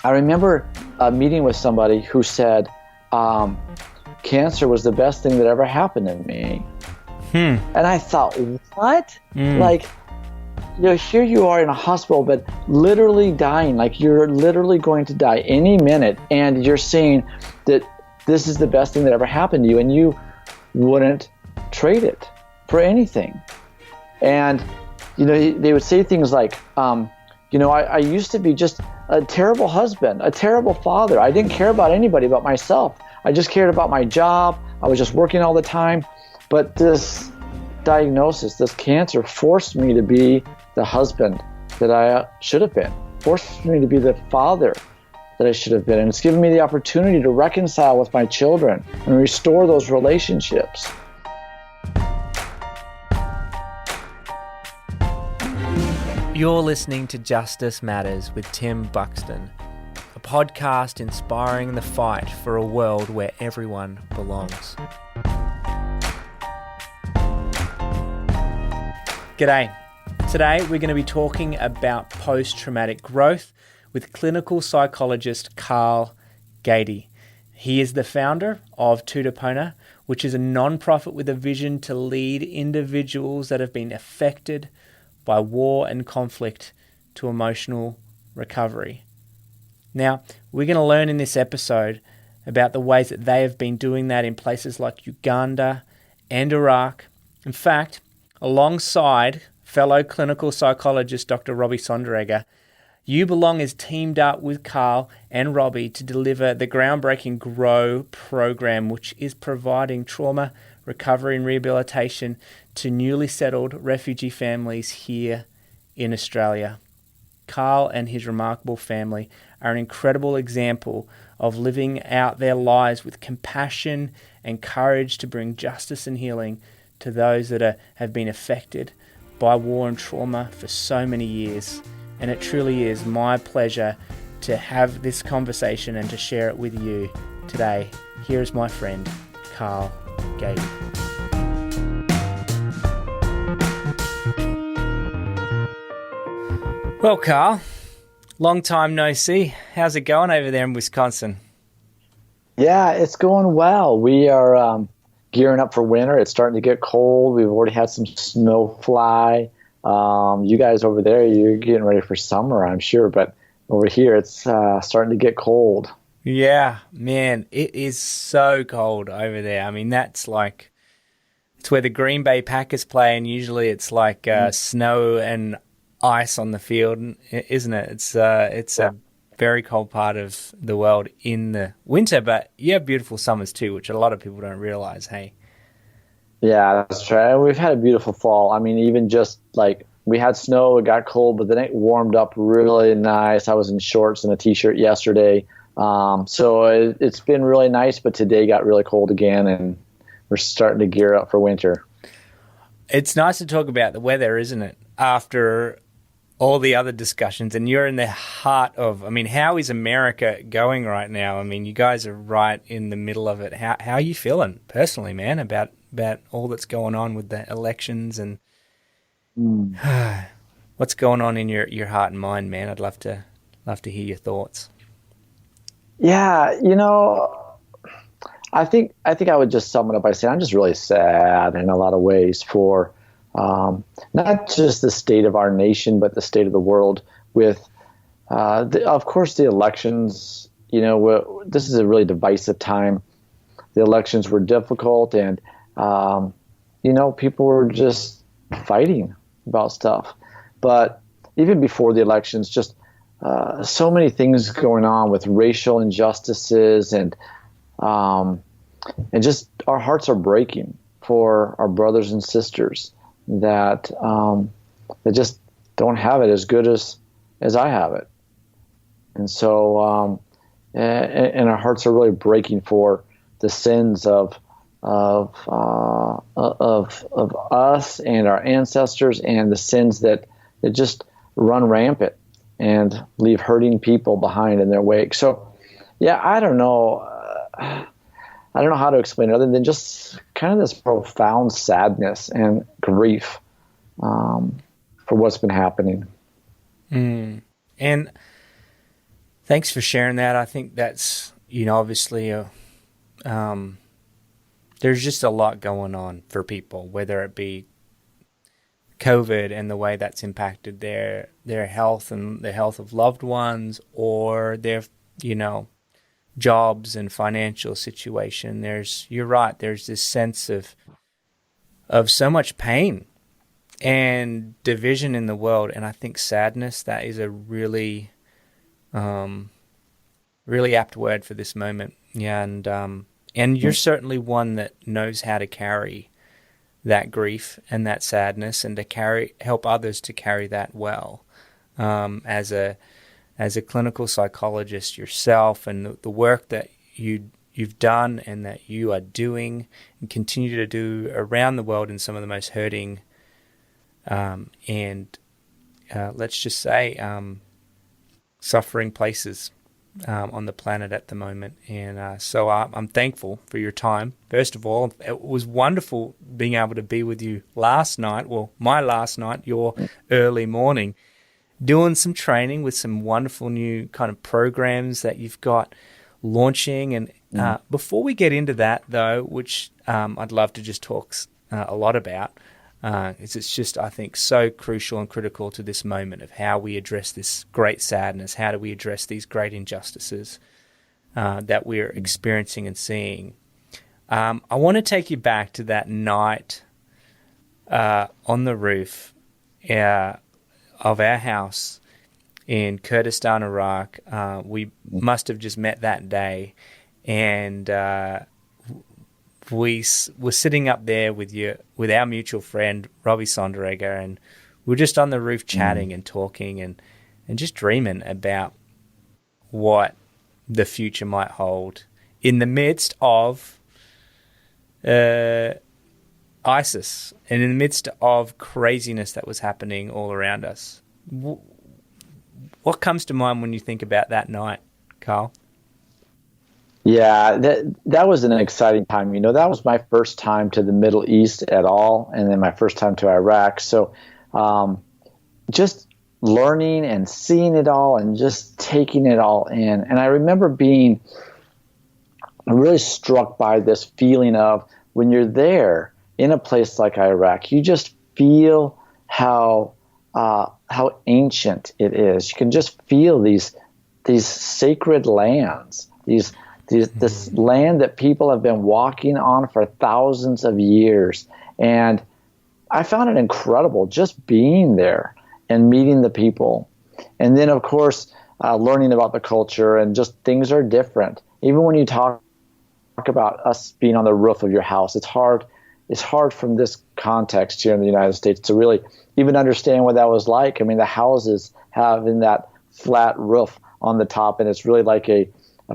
I remember a meeting with somebody who said, cancer was the best thing that ever happened to me. And I thought, what? Like, here you are in a hospital, but literally dying, like you're literally going to die any minute, and you're saying that this is the best thing that ever happened to you, and you wouldn't trade it for anything. And, they would say things like, I used to be just a terrible husband, a terrible father. I didn't care about anybody but myself. I just cared about my job. I was just working all the time. But this diagnosis, this cancer, forced me to be the husband that I should have been, forced me to be the father that I should have been. And it's given me the opportunity to reconcile with my children and restore those relationships. You're listening to Justice Matters with Tim Buxton, a podcast inspiring the fight for a world where everyone belongs. G'day. Today we're going to be talking about post-traumatic growth with clinical psychologist Carl Gaede. He is the founder of Tutapona, which is a non-profit with a vision to lead individuals that have been affected by war and conflict to emotional recovery. Now, we're going to learn in this episode about the ways that they have been doing that in places like Uganda and Iraq. In fact, alongside fellow clinical psychologist Dr. Robbie Sonderegger, You Belong has teamed up with Carl and Robbie to deliver the groundbreaking GROW program, which is providing trauma, recovery and rehabilitation to newly settled refugee families here in Australia. Carl and his remarkable family are an incredible example of living out their lives with compassion and courage to bring justice and healing to those that have been affected by war and trauma for so many years. And it truly is my pleasure to have this conversation and to share it with you today. Here is my friend, Carl Gaede. Well, Carl, long time no see. How's it going over there in Wisconsin? Yeah, it's going well. We are gearing up for winter. It's starting to get cold. We've already had some snow fly. You guys over there, you're getting ready for summer, I'm sure. But over here, it's starting to get cold. Yeah, man, it is so cold over there. I mean, it's where the Green Bay Packers play, and usually it's like snow and ice on the field, isn't it? It's a very cold part of the world in the winter, but you have beautiful summers too, which a lot of people don't realize. Hey. Yeah, that's right. We've had a beautiful fall. I mean, even just like we had snow, it got cold, but then it warmed up really nice. I was in shorts and a t-shirt yesterday. So it's been really nice, but today got really cold again, and we're starting to gear up for winter. It's nice to talk about the weather, isn't it? After all the other discussions, and you're in the heart of, I mean, how is America going right now? I mean, you guys are right in the middle of it. How are you feeling personally, man, about all that's going on with the elections and what's going on in your heart and mind, man? I'd love to hear your thoughts. Yeah, I think I would just sum it up by saying I'm just really sad in a lot of ways for not just the state of our nation, but the state of the world with, of course, the elections. This is a really divisive time. The elections were difficult, and, people were just fighting about stuff. But even before the elections, just so many things going on with racial injustices, and just our hearts are breaking for our brothers and sisters that just don't have it as good as I have it. And so and our hearts are really breaking for the sins of us and our ancestors, and the sins that just run rampant and leave hurting people behind in their wake. So, yeah, I don't know how to explain it other than just kind of this profound sadness and grief for what's been happening. And Thanks for sharing that. I think that's, obviously there's just a lot going on for people, whether it be COVID and the way that's impacted their health and the health of loved ones, or their, jobs and financial situation. You're right, there's this sense of so much pain and division in the world, and I think sadness, that is a really really apt word for this moment. Yeah, and you're certainly one that knows how to carry that grief and that sadness, and to help others to carry that well. As a clinical psychologist yourself, and the work that you've done and that you are doing and continue to do around the world in some of the most hurting and let's just say suffering places on the planet at the moment. And so I'm thankful for your time. First of all, it was wonderful being able to be with you last night, my last night, your early morning, doing some training with some wonderful new kind of programs that you've got launching. And before we get into that, though, which I'd love to just talk a lot about, it's just, I think, so crucial and critical to this moment of how we address this great sadness. How do we address these great injustices that we're experiencing and seeing? I want to take you back to that night on the roof of our house in Kurdistan, Iraq. We must have just met that day, and we were sitting up there with our mutual friend Robbie Sonderegger, and we were just on the roof chatting and talking and just dreaming about what the future might hold in the midst of ISIS and in the midst of craziness that was happening all around us. What comes to mind when you think about that night, Carl? Yeah, that was an exciting time. That was my first time to the Middle East at all, and then my first time to Iraq. So just learning and seeing it all and just taking it all in. And I remember being really struck by this feeling of when you're there in a place like Iraq, you just feel how ancient it is. You can just feel these sacred lands, this land that people have been walking on for thousands of years. And I found it incredible just being there and meeting the people. And then, of course, learning about the culture, and just things are different. Even when you talk about us being on the roof of your house, it's hard from this context here in the United States to really even understand what that was like. I mean, the houses have in that flat roof on the top, and it's really like a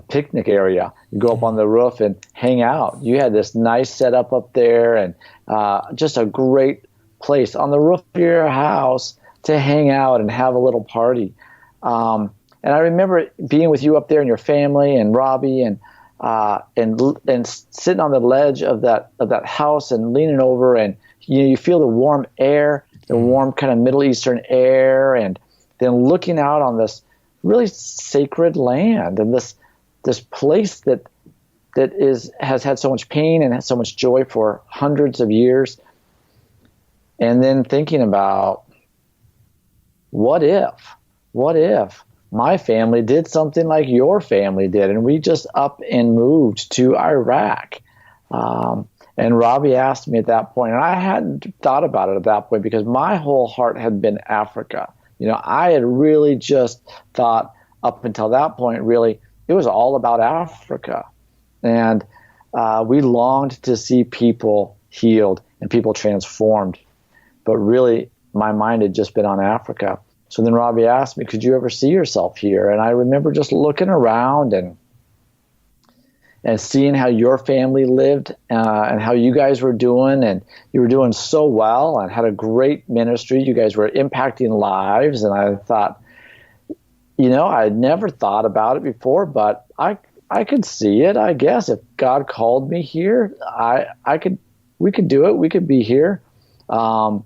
picnic area. You go up on the roof and hang out. You had this nice setup up there, and just a great place on the roof of your house to hang out and have a little party. And I remember being with you up there and your family and Robbie and sitting on the ledge of that house and leaning over, and you feel the warm air, the warm kind of Middle Eastern air, and then looking out on this really sacred land and this place that has had so much pain and has so much joy for hundreds of years. And then thinking about, what if my family did something like your family did, and we just up and moved to Iraq? And Robbie asked me at that point, and I hadn't thought about it at that point because my whole heart had been Africa. I had really just thought up until that point, really, it was all about Africa. And we longed to see people healed and people transformed. But really, my mind had just been on Africa. So then Robbie asked me, could you ever see yourself here? And I remember just looking around and seeing how your family lived and how you guys were doing. And you were doing so well and had a great ministry. You guys were impacting lives. And I thought, I had never thought about it before, but I could see it, I guess. If God called me here, we could do it. We could be here. But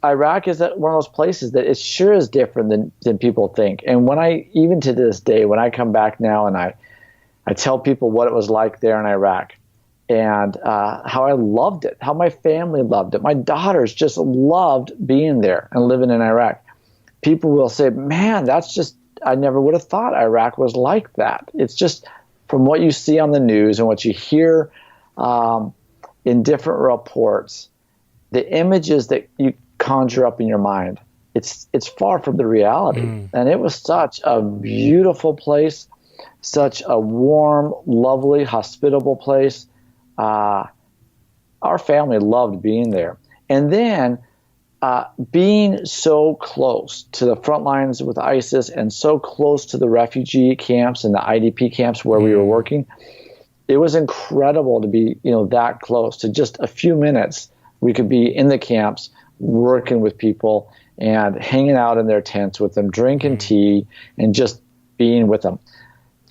Iraq is one of those places that it sure is different than people think. And when even to this day, when I come back now and I tell people what it was like there in Iraq and how I loved it, how my family loved it. My daughters just loved being there and living in Iraq. People will say, man, I never would have thought Iraq was like that. It's just from what you see on the news and what you hear in different reports, the images that you conjure up in your mind, it's far from the reality. And it was such a beautiful place, such a warm, lovely, hospitable place. Our family loved being there. And then being so close to the front lines with ISIS and so close to the refugee camps and the IDP camps where we were working, it was incredible to be, that close. To just a few minutes, we could be in the camps working with people and hanging out in their tents with them, drinking tea and just being with them.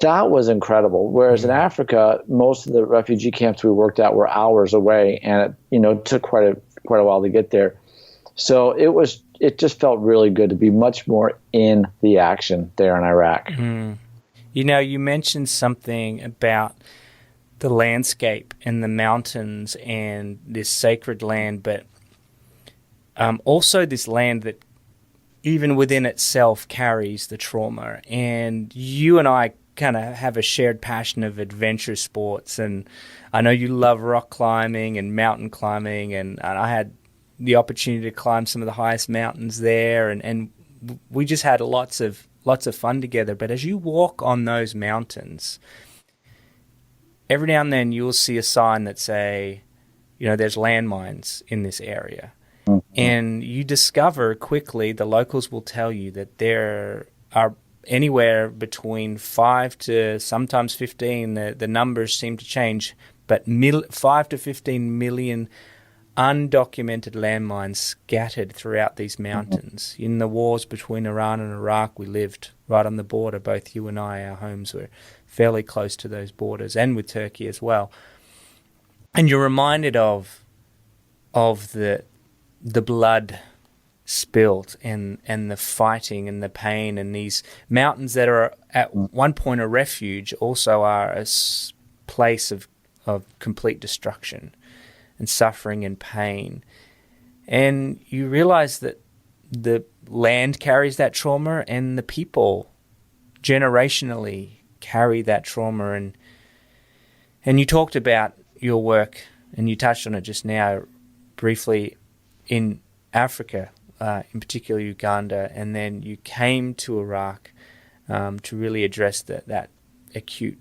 That was incredible. Whereas in Africa, most of the refugee camps we worked at were hours away, and it took quite a while to get there. So it just felt really good to be much more in the action there in Iraq. You mentioned something about the landscape and the mountains and this sacred land, but also this land that even within itself carries the trauma. And you and I kind of have a shared passion of adventure sports, and I know you love rock climbing and mountain climbing, and I had the opportunity to climb some of the highest mountains there, and we just had lots of fun together. But as you walk on those mountains, every now and then you'll see a sign that say, there's landmines in this area. And you discover quickly, the locals will tell you that there are anywhere between 5 to sometimes 15, the numbers seem to change, but 5 to 15 million undocumented landmines scattered throughout these mountains. In the wars between Iran and Iraq, we lived right on the border, both you and I. Our homes were fairly close to those borders, and with Turkey as well. And you're reminded of the blood spilt and the fighting and the pain, and these mountains that are at one point a refuge also are a place of complete destruction and suffering and pain. And you realize that the land carries that trauma, and the people generationally carry that trauma. And you talked about your work, and you touched on it just now briefly, in Africa, in particular Uganda, and then you came to Iraq to really address that acute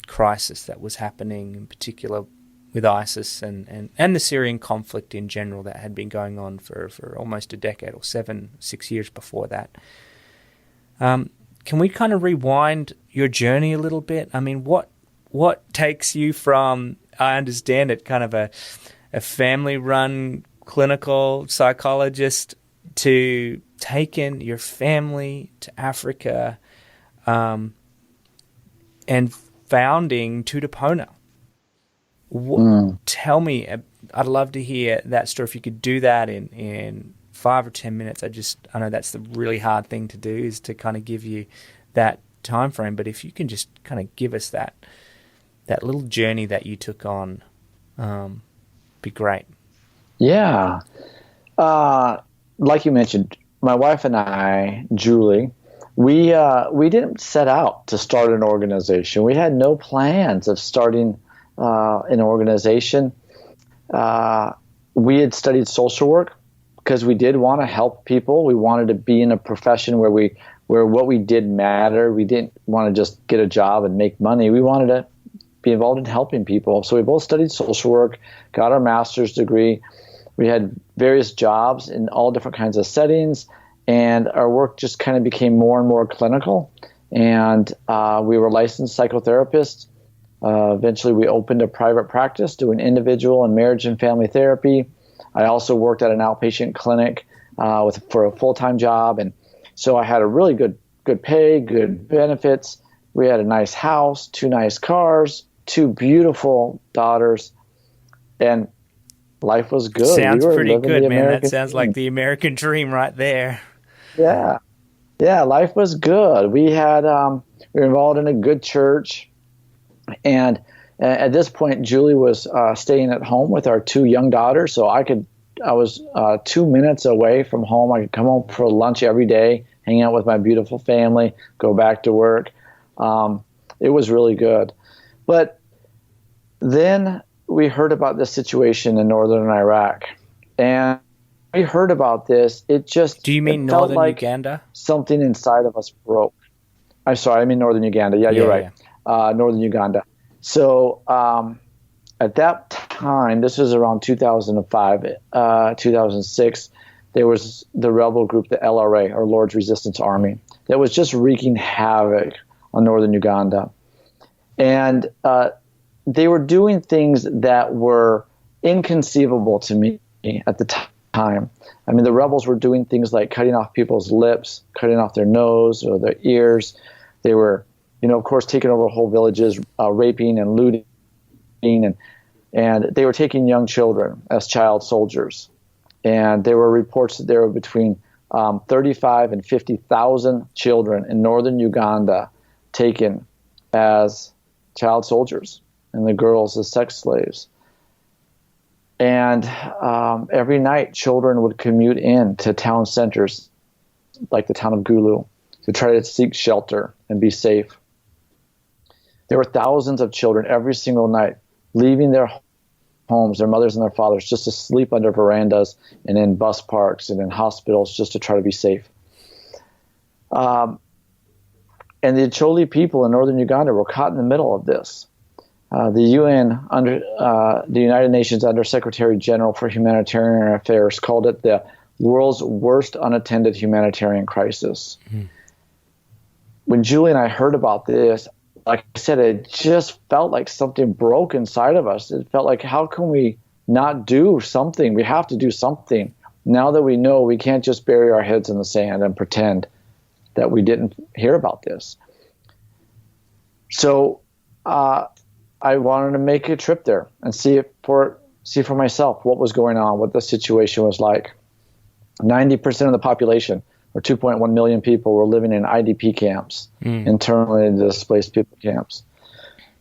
crisis that was happening, in particular with ISIS and the Syrian conflict in general that had been going on for almost a decade, or 6 years before that. Can we kind of rewind your journey a little bit? I mean, what takes you from, I understand it, kind of a family-run clinical psychologist to taking your family to Africa and founding Tutapona? Tell me, I'd love to hear that story. If you could do that in 5 or 10 minutes. I know that's the really hard thing to do, is to kind of give you that time frame. But if you can just kind of give us that little journey that you took on, be great. Yeah. Like you mentioned, my wife and I, Julie, we didn't set out to start an organization. We had no plans of starting an organization. We had studied social work because we did want to help people. We wanted to be in a profession where what we did mattered. We didn't want to just get a job and make money. We wanted to be involved in helping people. So we both studied social work, got our master's degree. We had various jobs in all different kinds of settings, and our work just kind of became more and more clinical. And we were licensed psychotherapists. Eventually, we opened a private practice doing individual and marriage and family therapy. I also worked at an outpatient clinic for a full-time job, and so I had a really good pay, good benefits. We had a nice house, 2 nice cars, 2 beautiful daughters, and life was good. Sounds We were pretty living good, the man. That American sounds dream. like the American dream right there. Yeah. Yeah, life was good. We had we were involved in a good church, and at this point, Julie was staying at home with our two young daughters. So I was 2 minutes away from home. I could come home for lunch every day, hang out with my beautiful family, go back to work. It was really good. But then we heard about this situation in northern Iraq, and we heard about this. It Do you mean felt northern like Uganda? something inside of us broke. I'm sorry, I mean northern Uganda. Yeah, you're right. Northern Uganda. So at that time, this was around 2005, 2006, there was the rebel group, the LRA, or Lord's Resistance Army, that was just wreaking havoc on northern Uganda. And they were doing things that were inconceivable to me at the time. I mean, the rebels were doing things like cutting off people's lips, cutting off their nose or their ears. They were, of course, taking over whole villages, raping and looting, and they were taking young children as child soldiers. And there were reports that there were between 35 and 50,000 children in northern Uganda taken as child soldiers, and the girls as sex slaves. And every night, children would commute in to town centers, like the town of Gulu, to try to seek shelter and be safe. There were thousands of children every single night leaving their homes, their mothers and their fathers, just to sleep under verandas and in bus parks and in hospitals just to try to be safe. And the Acholi people in northern Uganda were caught in the middle of this. The the United Nations Under Secretary General for Humanitarian Affairs called it the world's worst unattended humanitarian crisis. Mm-hmm. When Julie and I heard about this, like I said, it just felt like something broke inside of us. It felt like, how can we not do something? We have to do something. Now that we know, we can't just bury our heads in the sand and pretend that we didn't hear about this. So I wanted to make a trip there and see for myself what was going on, what the situation was like. 90% of the population, or 2.1 million people, were living in IDP camps, internally displaced people camps.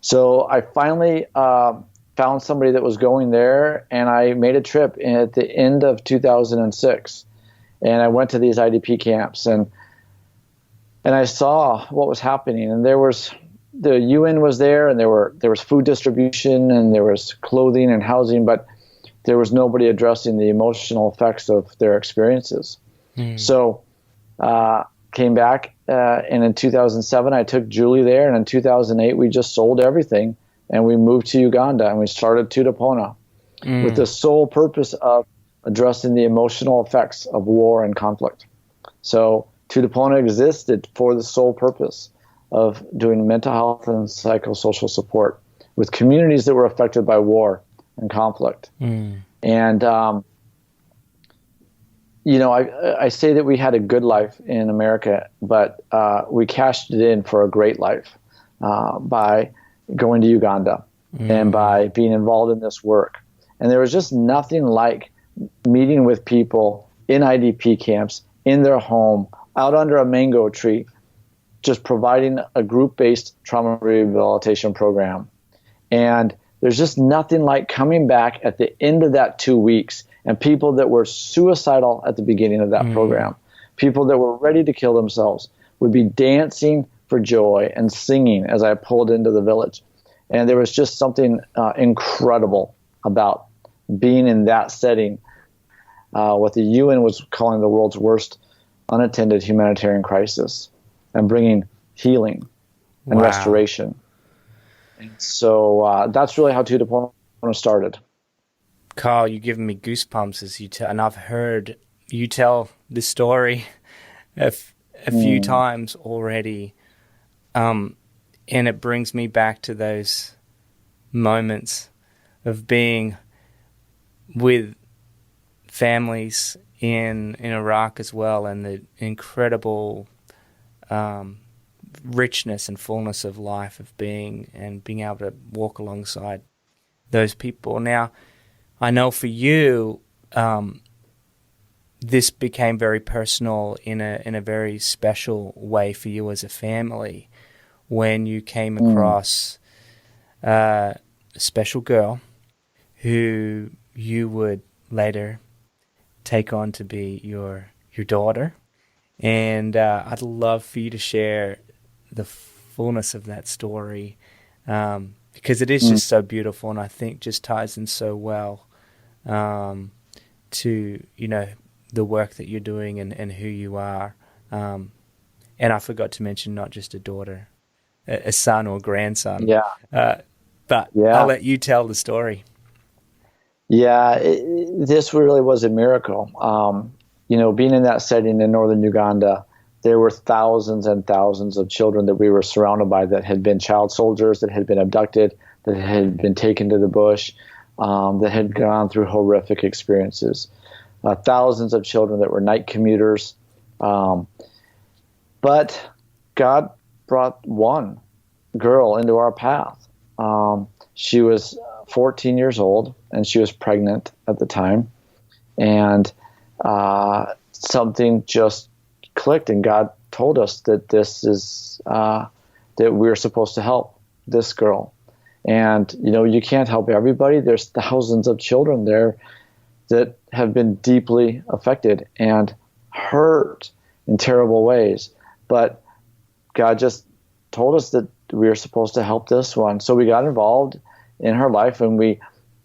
So I finally found somebody that was going there, and I made a trip at the end of 2006. And I went to these IDP camps, and I saw what was happening. And the UN was there, and there was food distribution, and there was clothing and housing, but there was nobody addressing the emotional effects of their experiences. So came back, and in 2007 I took Julie there, and in 2008 we just sold everything and we moved to Uganda, and we started Tutapona with the sole purpose of addressing the emotional effects of war and conflict. So Tutapona existed for the sole purpose of doing mental health and psychosocial support with communities that were affected by war and conflict. And I say that we had a good life in America, but we cashed it in for a great life by going to Uganda and by being involved in this work. And there was just nothing like meeting with people in IDP camps, in their home, out under a mango tree, just providing a group-based trauma rehabilitation program. And there's just nothing like coming back at the end of that 2 weeks, and people that were suicidal at the beginning of that program, people that were ready to kill themselves, would be dancing for joy and singing as I pulled into the village. And there was just something incredible about being in that setting, what the UN was calling the world's worst unattended humanitarian crisis, and bringing healing and restoration. And so that's really how Tutapona started. Carl, you're giving me goosebumps as you tell, and I've heard you tell this story a few times already, and it brings me back to those moments of being with families in Iraq as well, and the incredible richness and fullness of life of being able to walk alongside those people. Now, I know for you, this became very personal in a very special way for you as a family when you came across a special girl who you would later take on to be your daughter. And I'd love for you to share the fullness of that story, because it is just so beautiful, and I think just ties in so well to, you know, the work that you're doing and who you are. And I forgot to mention not just a daughter, a son or grandson. Yeah. But I'll let you tell the story. Yeah, this really was a miracle. You know, being in that setting in northern Uganda, there were thousands and thousands of children that we were surrounded by that had been child soldiers, that had been abducted, that had been taken to the bush, that had gone through horrific experiences. Thousands of children that were night commuters. But God brought one girl into our path. She was 14 years old, and she was pregnant at the time. And something just clicked, and God told us that this is that we're supposed to help this girl. And, you know, you can't help everybody. There's thousands of children there that have been deeply affected and hurt in terrible ways. But God just told us that we were supposed to help this one. So we got involved in her life, and we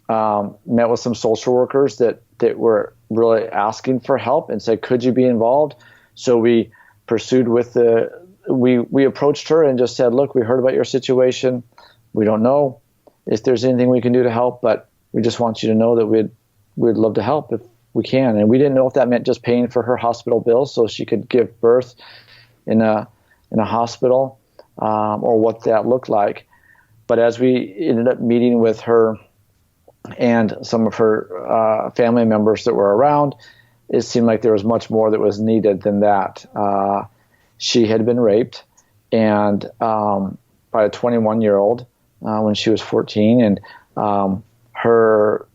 met with some social workers that were really asking for help and said, could you be involved? So we pursued with we approached her and just said, look, we heard about your situation. We don't know if there's anything we can do to help, but we just want you to know that we'd love to help if we can. And we didn't know if that meant just paying for her hospital bills so she could give birth in a hospital, or what that looked like. But as we ended up meeting with her and some of her family members that were around, it seemed like there was much more that was needed than that. She had been raped and by a 21-year-old when she was 14, and her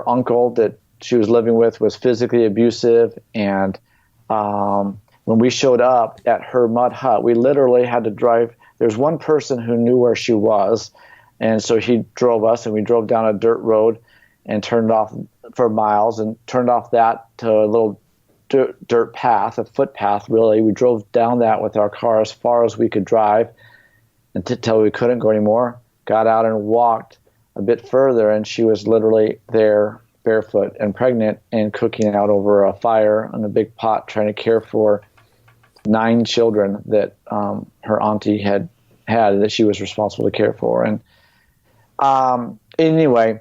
uncle that she was living with was physically abusive. And when we showed up at her mud hut, we literally had to drive. There's one person who knew where she was, and so he drove us, and we drove down a dirt road and turned off for miles and turned off that to a little dirt path, a footpath really. We drove down that with our car as far as we could drive until we couldn't go anymore, got out and walked a bit further, and she was literally there barefoot and pregnant and cooking out over a fire on a big pot, trying to care for 9 children that her auntie had that she was responsible to care for. And anyway,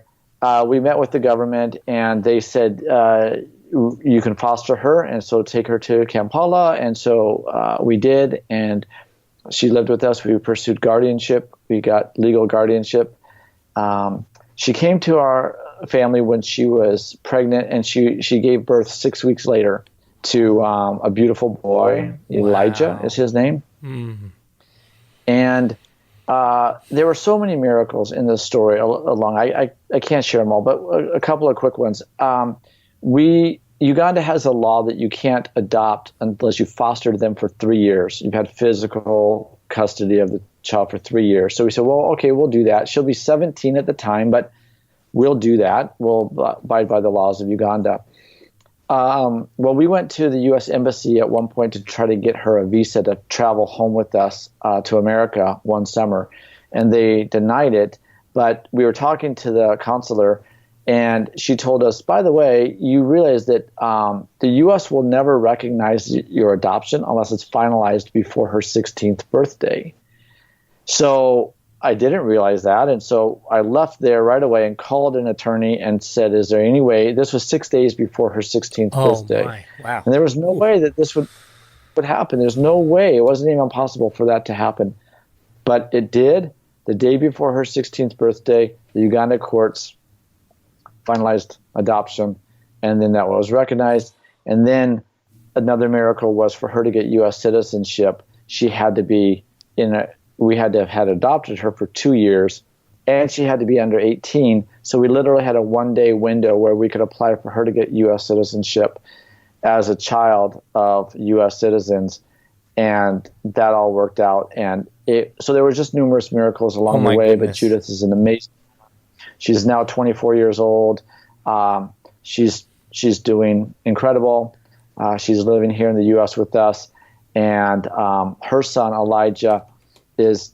we met with the government, and they said, you can foster her, and so take her to Kampala. And so we did, and she lived with us. We pursued guardianship. We got legal guardianship. She came to our family when she was pregnant, and she gave birth 6 weeks later to a beautiful boy. Elijah is his name. Mm-hmm. And there were so many miracles in this story along. I can't share them all, but a couple of quick ones. Uganda has a law that you can't adopt unless you fostered them for 3 years. You've had physical custody of the child for 3 years. So we said, well, okay, we'll do that. She'll be 17 at the time, but we'll do that. We'll abide by the laws of Uganda. Well, we went to the U.S. Embassy at one point to try to get her a visa to travel home with us to America one summer, and they denied it. But we were talking to the consular, and she told us, by the way, you realize that the U.S. will never recognize your adoption unless it's finalized before her 16th birthday. So I didn't realize that, and so I left there right away and called an attorney and said, is there any way? This was 6 days before her 16th birthday. My. Wow. And there was no way that this would happen. There's no way. It wasn't even possible for that to happen. But it did. The day before her 16th birthday, the Uganda courts finalized adoption, and then that was recognized. And then another miracle was for her to get U.S. citizenship. She had to be we had to have had adopted her for 2 years and she had to be under 18. So we literally had a one-day window where we could apply for her to get U.S. citizenship as a child of U.S. citizens, and that all worked out. And so there were just numerous miracles along the way. But Judith is an amazing. She's now 24 years old. She's doing incredible. She's living here in the U.S. with us, and her son Elijah is,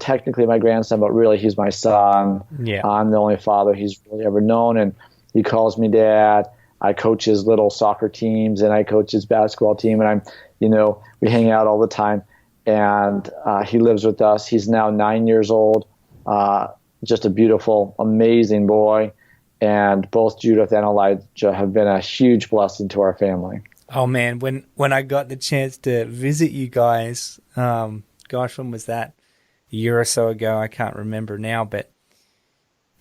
technically my grandson, but really he's my son. Yeah. I'm the only father he's really ever known, and he calls me dad. I coach his little soccer teams, and I coach his basketball team, and we hang out all the time. And he lives with us. He's now 9 years old. Just a beautiful, amazing boy. And both Judith and Elijah have been a huge blessing to our family. Oh man, when I got the chance to visit you guys, gosh, when was that? A year or so ago, I can't remember now, but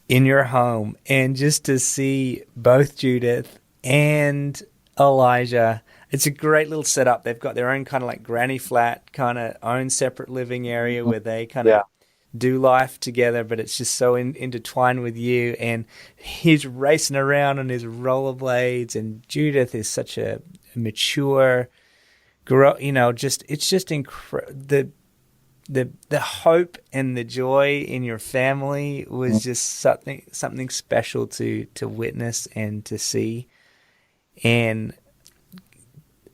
in your home, and just to see both Judith and Elijah, it's a great little setup. They've got their own kind of like granny flat, kind of own separate living area where they kind of do life together, but it's just so intertwined with you. And he's racing around on his rollerblades, and Judith is such a mature girl. It's just incredible. The hope and the joy in your family was just something special to witness and to see.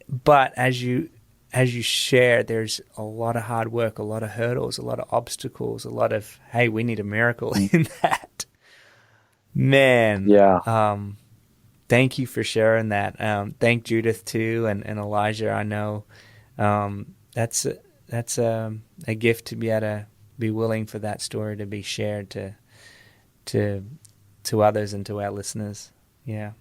But as you share, there's a lot of hard work, a lot of hurdles, a lot of obstacles, a lot of, hey, we need a miracle in that. Man. Yeah. Thank you for sharing that. Thank Judith too, and Elijah. I know that's a gift to be able to be willing for that story to be shared to others and to our listeners. Yeah.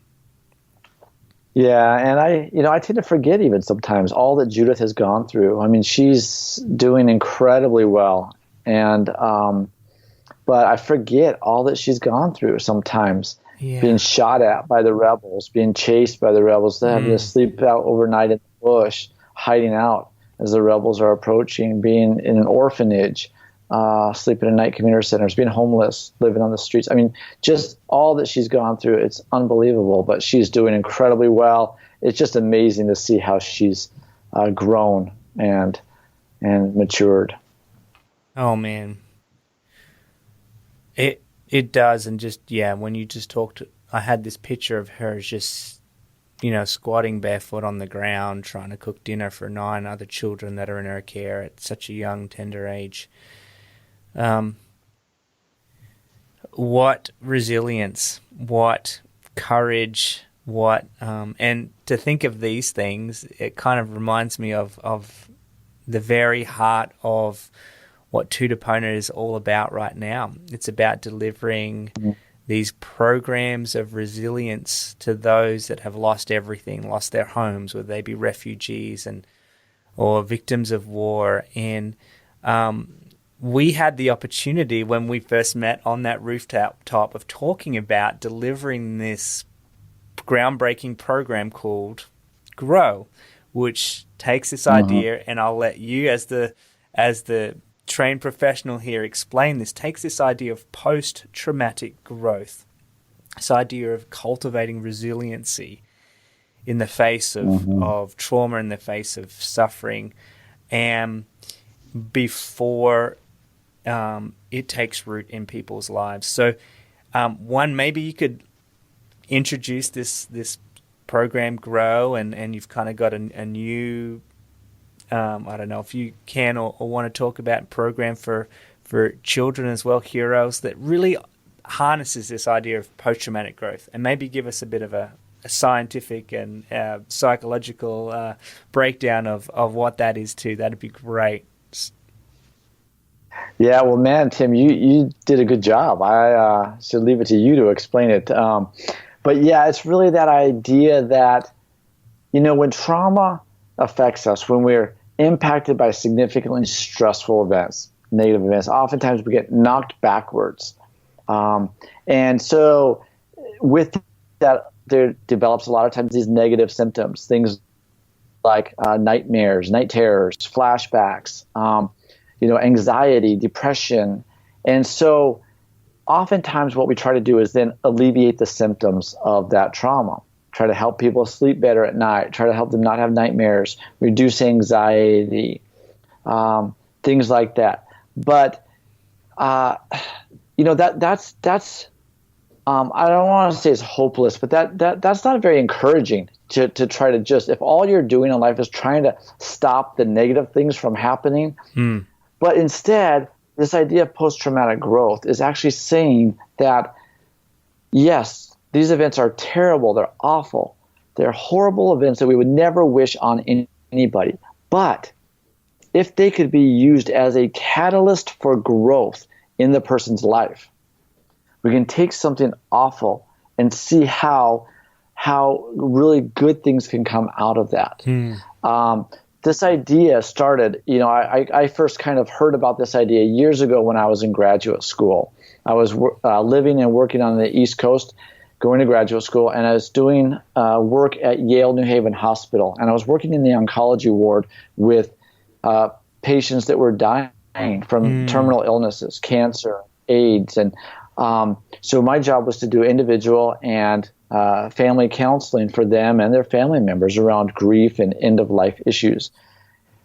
Yeah, and I tend to forget even sometimes all that Judith has gone through. I mean, she's doing incredibly well, and but I forget all that she's gone through sometimes. Yeah. Being shot at by the rebels, being chased by the rebels, having to sleep out overnight in the bush, hiding out as the rebels are approaching, being in an orphanage, sleeping in night community centers, being homeless, living on the streets. I mean, just all that she's gone through, it's unbelievable, but she's doing incredibly well. It's just amazing to see how she's grown and matured. Oh, man. It does. And just, when you just talked, I had this picture of her just, squatting barefoot on the ground, trying to cook dinner for 9 other children that are in her care at such a young, tender age. What resilience, what courage, and to think of these things, it kind of reminds me of the very heart of what Tutapona is all about right now. It's about delivering these programs of resilience to those that have lost everything, lost their homes, whether they be refugees or victims of war. And we had the opportunity when we first met on that rooftop of talking about delivering this groundbreaking program called Grow, which takes this idea, and I'll let you as the trained professional here explain this, takes this idea of post-traumatic growth, this idea of cultivating resiliency in the face of trauma, in the face of suffering, and before it takes root in people's lives. So one, maybe you could introduce this program Grow, and you've kind of got a new I don't know if you can or want to talk about a program for children as well, Heroes, that really harnesses this idea of post-traumatic growth, and maybe give us a bit of a scientific and psychological breakdown of what that is too. That'd be great. Yeah, well, man, Tim, you did a good job. I should leave it to you to explain it. But yeah, it's really that idea that, when trauma affects us, when we're impacted by significantly stressful events, negative events, oftentimes we get knocked backwards. And so with that, there develops a lot of times these negative symptoms, things like nightmares, night terrors, flashbacks, anxiety, depression. And so oftentimes what we try to do is then alleviate the symptoms of that trauma. Try to help people sleep better at night. Try to help them not have nightmares, reduce anxiety, things like that. But that's I don't want to say it's hopeless, but that's not very encouraging to try to just, if all you're doing in life is trying to stop the negative things from happening. But instead, this idea of post-traumatic growth is actually saying that, yes, these events are terrible, they're awful, they're horrible events that we would never wish on anybody. But if they could be used as a catalyst for growth in the person's life, we can take something awful and see how really good things can come out of that. This idea started, I first kind of heard about this idea years ago when I was in graduate school. I was living and working on the East Coast, going to graduate school, and I was doing work at Yale New Haven Hospital. And I was working in the oncology ward with patients that were dying from terminal illnesses, cancer, AIDS. And so my job was to do individual and family counseling for them and their family members around grief and end-of-life issues.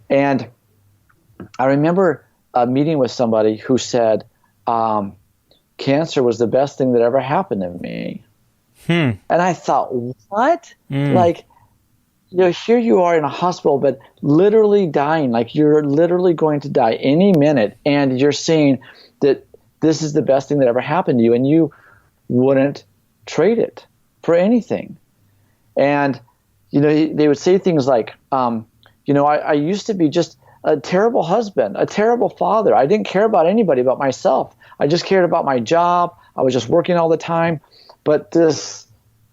And I remember meeting with somebody who said, cancer was the best thing that ever happened to me. And I thought, what? Like, here you are in a hospital, but literally dying, like you're literally going to die any minute, and you're saying that this is the best thing that ever happened to you, and you wouldn't trade it for anything. And, they would say things like, I used to be just a terrible husband, a terrible father. I didn't care about anybody but myself. I just cared about my job. I was just working all the time. But this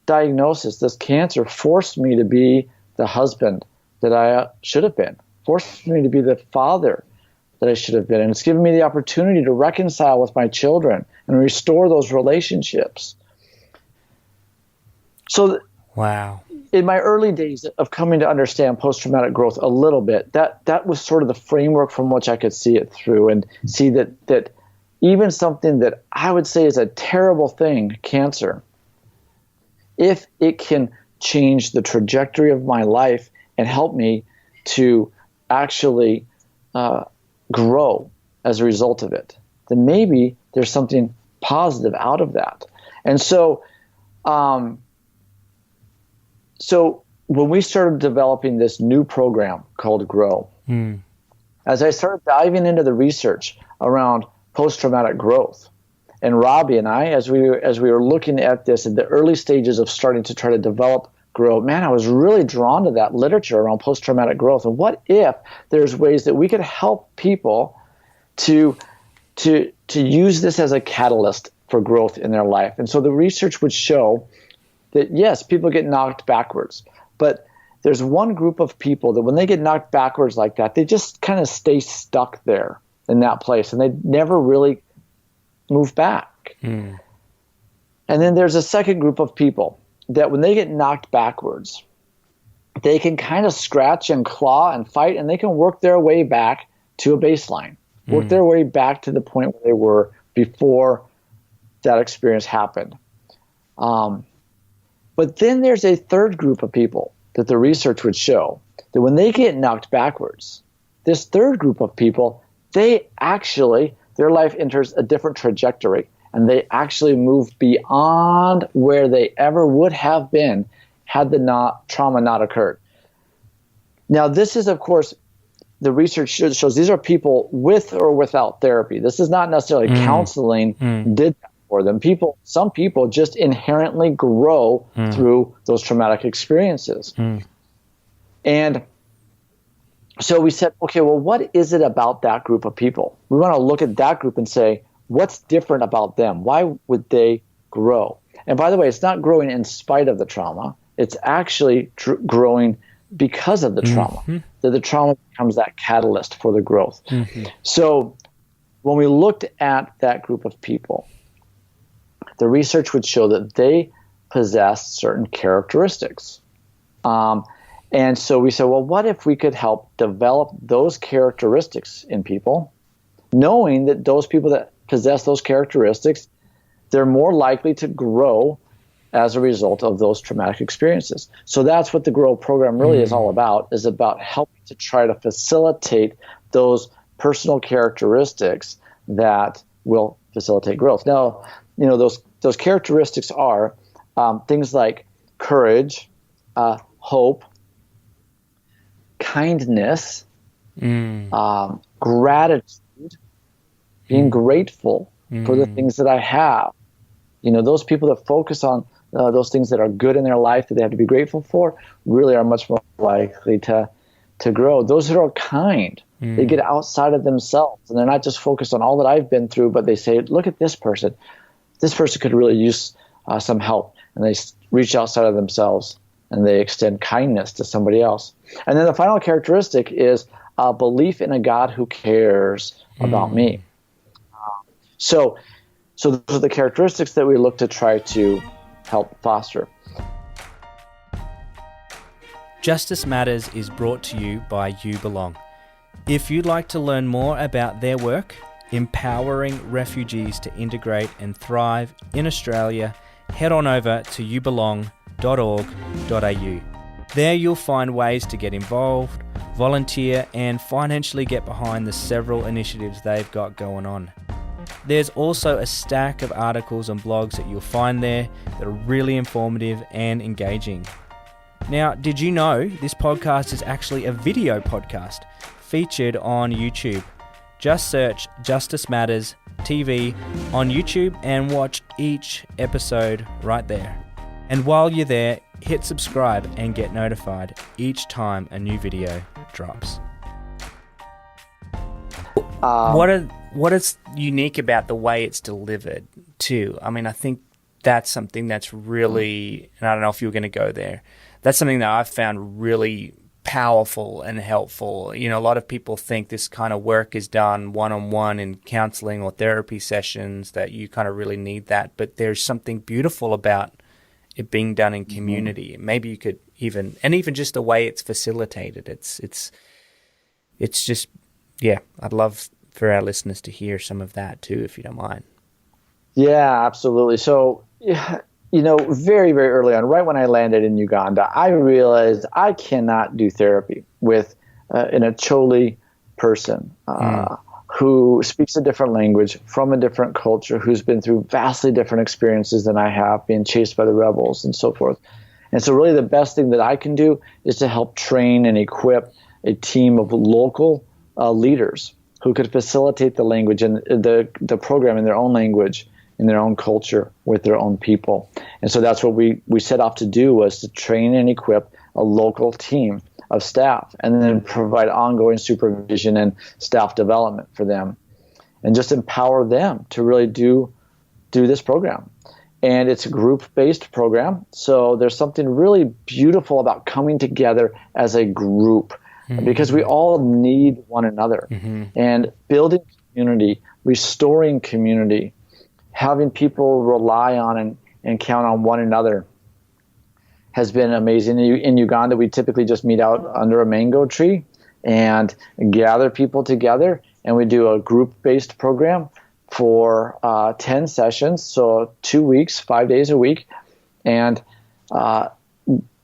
diagnosis, this cancer, forced me to be the husband that I should have been, forced me to be the father that I should have been. And it's given me the opportunity to reconcile with my children and restore those relationships. So wow. In my early days of coming to understand post-traumatic growth a little bit, that was sort of the framework from which I could see it through and see that even something that I would say is a terrible thing, cancer, if it can change the trajectory of my life and help me to actually grow as a result of it, then maybe there's something positive out of that. And so when we started developing this new program called Grow, as I started diving into the research around post-traumatic growth, and Robbie and I, as we were looking at this in the early stages of starting to try to develop Grow, man, I was really drawn to that literature around post-traumatic growth. And what if there's ways that we could help people to use this as a catalyst for growth in their life? And so the research would show that, yes, people get knocked backwards, but there's one group of people that when they get knocked backwards like that, they just kind of stay stuck there in that place, and they never really move back. And then there's a second group of people that when they get knocked backwards, they can kind of scratch and claw and fight, and they can work their way back to a baseline, work their way back to the point where they were before that experience happened. But then there's a third group of people that the research would show that when they get knocked backwards, this third group of people, their life enters a different trajectory, and they actually move beyond where they ever would have been had the trauma not occurred. Now, this is, of course, the research shows these are people with or without therapy. This is not necessarily counseling did that for them. Some people just inherently grow through those traumatic experiences. And so we said, okay, well, what is it about that group of people? We want to look at that group and say, what's different about them? Why would they grow? And by the way, it's not growing in spite of the trauma. It's actually growing because of the trauma, that the trauma becomes that catalyst for the growth. So when we looked at that group of people, the research would show that they possessed certain characteristics. And so we said, well, what if we could help develop those characteristics in people, knowing that those people that possess those characteristics they're more likely to grow as a result of those traumatic experiences. So that's what the Grow program really is all about, is about helping to try to facilitate those personal characteristics that will facilitate growth. Now, those characteristics are things like courage, hope, kindness, gratitude, being grateful for the things that I have. Those people that focus on those things that are good in their life that they have to be grateful for really are much more likely to grow. Those that are kind, they get outside of themselves, and they're not just focused on all that I've been through, but they say, look at this person. This person could really use some help. And they reach outside of themselves, and they extend kindness to somebody else. And then the final characteristic is a belief in a God who cares about me. So those are the characteristics that we look to try to help foster. Justice Matters is brought to you by You Belong. If you'd like to learn more about their work, empowering refugees to integrate and thrive in Australia, head on over to youbelong.org.au. There you'll find ways to get involved, volunteer, and financially get behind the several initiatives they've got going on. There's also a stack of articles and blogs that you'll find there that are really informative and engaging. Now, did you know this podcast is actually a video podcast featured on YouTube? Just search Justice Matters TV on YouTube and watch each episode right there. And while you're there, hit subscribe and get notified each time a new video drops. What is unique about the way it's delivered too? I mean, I think that's something that's really, and I don't know if you were going to go there, that's something that I've found really powerful and helpful. A lot of people think this kind of work is done one-on-one in counseling or therapy sessions, that you kind of really need that. But there's something beautiful about it being done in community. Maybe you could even just the way it's facilitated. It's just, yeah, I'd love for our listeners to hear some of that too, if you don't mind. Yeah, absolutely. So, very, very early on, right when I landed in Uganda, I realized I cannot do therapy with an Acholi person who speaks a different language, from a different culture, who's been through vastly different experiences than I have, being chased by the rebels and so forth. And so really the best thing that I can do is to help train and equip a team of local leaders who could facilitate the language and the program in their own language, in their own culture, with their own people. And so that's what we set off to do, was to train and equip a local team of staff, and then provide ongoing supervision and staff development for them, and just empower them to really do this program. And it's a group-based program, so there's something really beautiful about coming together as a group, because we all need one another. And building community, restoring community, having people rely on and count on one another has been amazing. In Uganda, we typically just meet out under a mango tree and gather people together, and we do a group-based program for 10 sessions, so 2 weeks, 5 days a week, and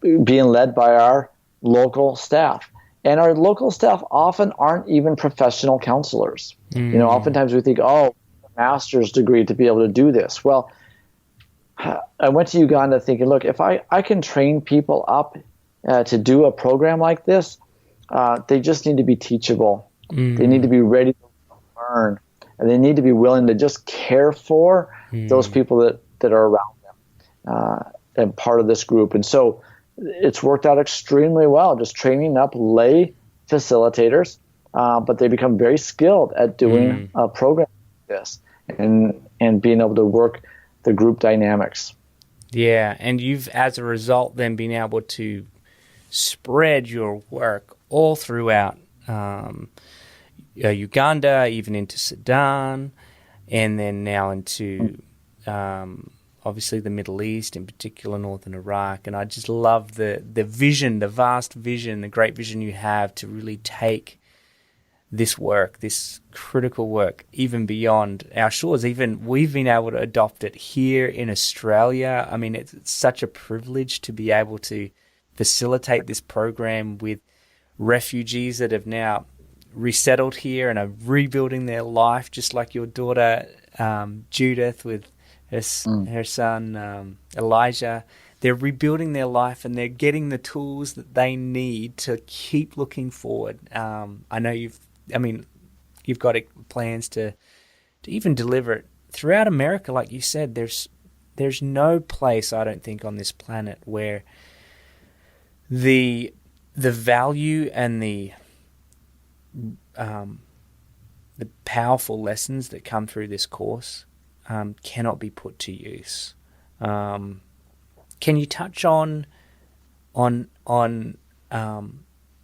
being led by our local staff. And our local staff often aren't even professional counselors. Oftentimes we think, a master's degree to be able to do this. Well, I went to Uganda thinking, look, if I can train people up to do a program like this, they just need to be teachable. They need to be ready to learn, and they need to be willing to just care for those people that are around them and part of this group. And so it's worked out extremely well, just training up lay facilitators, but they become very skilled at doing a program like this and being able to work the group dynamics. Yeah, and you've, as a result, then been able to spread your work all throughout Uganda, even into Sudan, and then now into obviously the Middle East, in particular northern Iraq. And I just love the vision, the vast vision, the great vision you have to really take this work, this critical work, even beyond our shores. Even we've been able to adopt it here in Australia. I mean, it's such a privilege to be able to facilitate this program with refugees that have now resettled here and are rebuilding their life, just like your daughter Judith with her son Elijah. They're rebuilding their life and they're getting the tools that they need to keep looking forward. I know you've got plans to even deliver it throughout America. Like you said, there's no place, I don't think, on this planet where the value and the powerful lessons that come through this course cannot be put to use. Can you touch on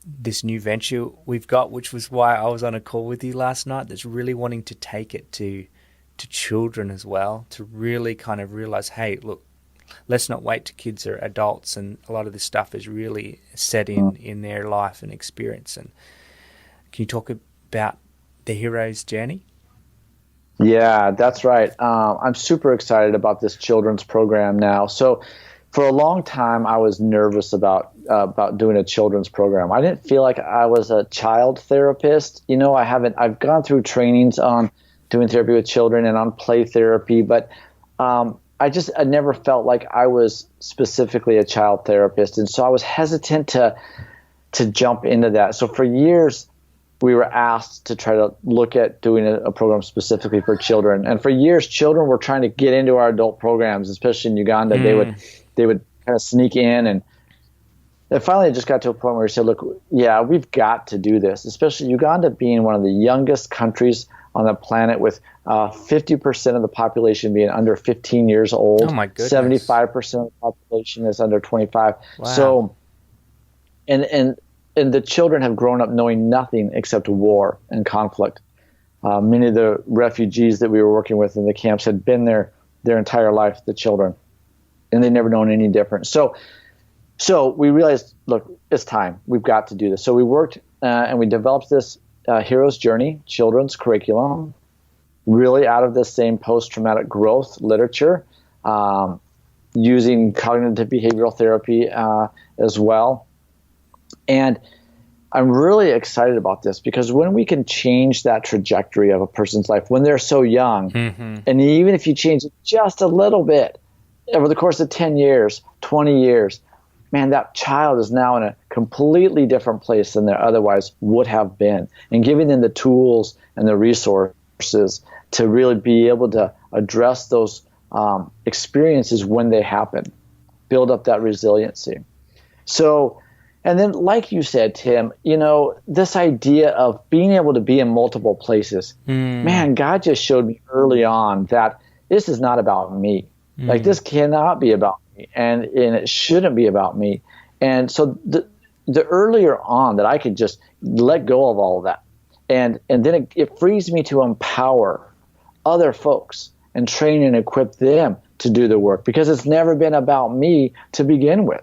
this new venture we've got, which was why I was on a call with you last night, that's really wanting to take it to children as well, to really kind of realize, hey, look, let's not wait till kids are adults, and a lot of this stuff is really set in their life and experience. And can you talk about the hero's journey? Yeah, that's right. I'm super excited about this children's program now. So for a long time, I was nervous about doing a children's program. I didn't feel like I was a child therapist. I've gone through trainings on doing therapy with children and on play therapy, but I never felt like I was specifically a child therapist. And so I was hesitant to jump into that. So for years, we were asked to try to look at doing a program specifically for children. And for years, children were trying to get into our adult programs, especially in Uganda. They would kind of sneak in, and finally it just got to a point where we said, look, yeah, we've got to do this, especially Uganda being one of the youngest countries on the planet, with 50% of the population being under 15 years old. Oh my goodness. 75% of the population is under 25. Wow. So, and the children have grown up knowing nothing except war and conflict. Many of the refugees that we were working with in the camps had been there their entire life, the children, and they'd never known any different. So we realized, look, it's time. We've got to do this. So we worked and we developed this Hero's Journey children's curriculum, really out of the same post-traumatic growth literature, using cognitive behavioral therapy as well. And I'm really excited about this because when we can change that trajectory of a person's life when they're so young, and even if you change it just a little bit over the course of 10 years, 20 years, man, that child is now in a completely different place than they otherwise would have been. And giving them the tools and the resources to really be able to address those experiences when they happen, build up that resiliency. So, and then like you said, Tim, this idea of being able to be in multiple places, man, God just showed me early on that this is not about me. Like, this cannot be about me, and it shouldn't be about me. And so the earlier on that I could just let go of all of that, and then it frees me to empower other folks and train and equip them to do the work, because it's never been about me to begin with.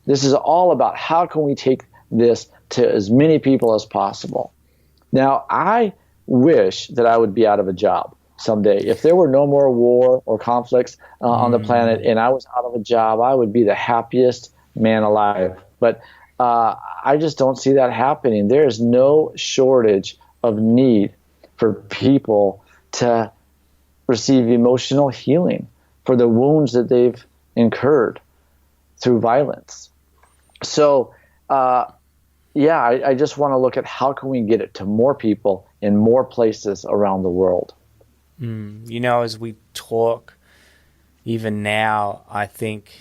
This is all about how can we take this to as many people as possible. Now, I wish that I would be out of a job someday. If there were no more war or conflicts on the planet and I was out of a job, I would be the happiest man alive. But I just don't see that happening. There is no shortage of need for people to receive emotional healing for the wounds that they've incurred through violence. So, I just want to look at how can we get it to more people in more places around the world. As we talk, even now, I think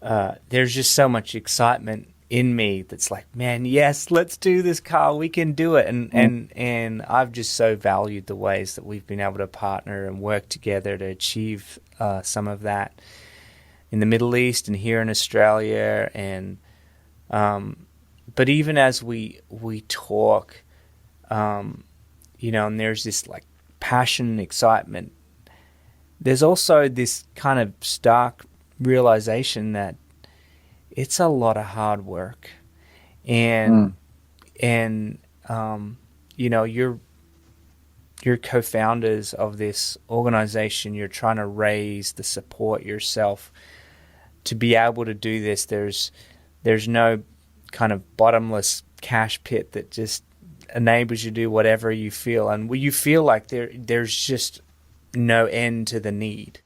there's just so much excitement in me that's like, man, yes, let's do this, Carl. We can do it. And I've just so valued the ways that we've been able to partner and work together to achieve some of that in the Middle East and here in Australia. And but even as we talk, and there's this like passion and excitement, there's also this kind of stark realization that it's a lot of hard work, and you're co-founders of this organization. You're trying to raise the support yourself to be able to do this. There's no kind of bottomless cash pit that just enables you to do whatever you feel, and you feel like there's just no end to the need.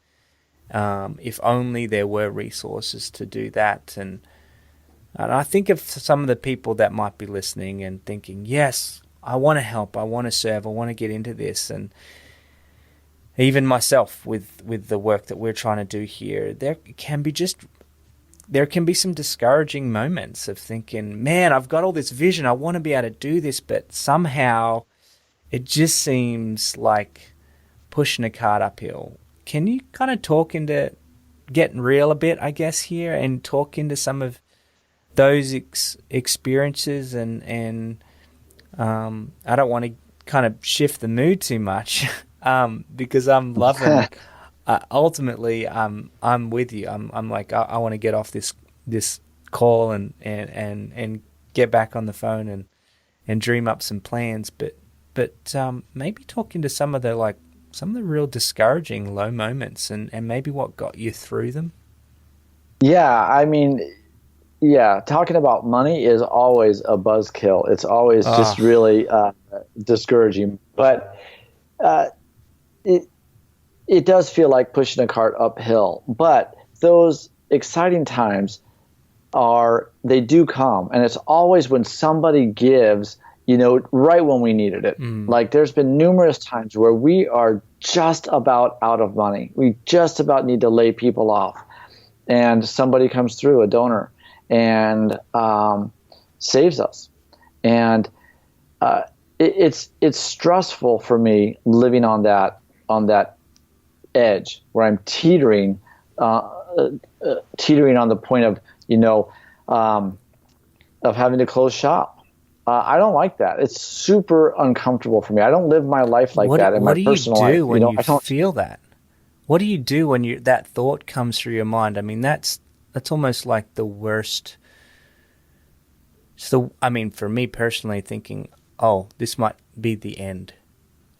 If only there were resources to do that. And I think of some of the people that might be listening and thinking, yes, I want to help, I want to serve, I want to get into this. And even myself with the work that we're trying to do here, there can be some discouraging moments of thinking, man, I've got all this vision, I want to be able to do this, but somehow it just seems like pushing a cart uphill. Can you kind of talk into getting real a bit, I guess, here, and talk into some of those experiences? And I don't want to kind of shift the mood too much because I'm loving ultimately I'm with you. I'm like, I want to get off this call and get back on the phone and dream up some plans, but maybe talking to some of the real discouraging low moments and maybe what got you through them. Yeah, I mean, yeah, talking about money is always a buzzkill. It's always just really discouraging. But it does feel like pushing a cart uphill. But those exciting times they do come. And it's always when somebody gives, right when we needed it. Like there's been numerous times where we are just about out of money. We just about need to lay people off. And somebody comes through, a donor, and saves us. And it's stressful for me living on that edge where I'm teetering on the point of having to close shop. I don't like that. It's super uncomfortable for me. I don't live my life like that in my personal life. What do you do when you feel that? What do you do when that thought comes through your mind? I mean, that's almost like the worst. So, I mean, for me personally, thinking, oh, this might be the end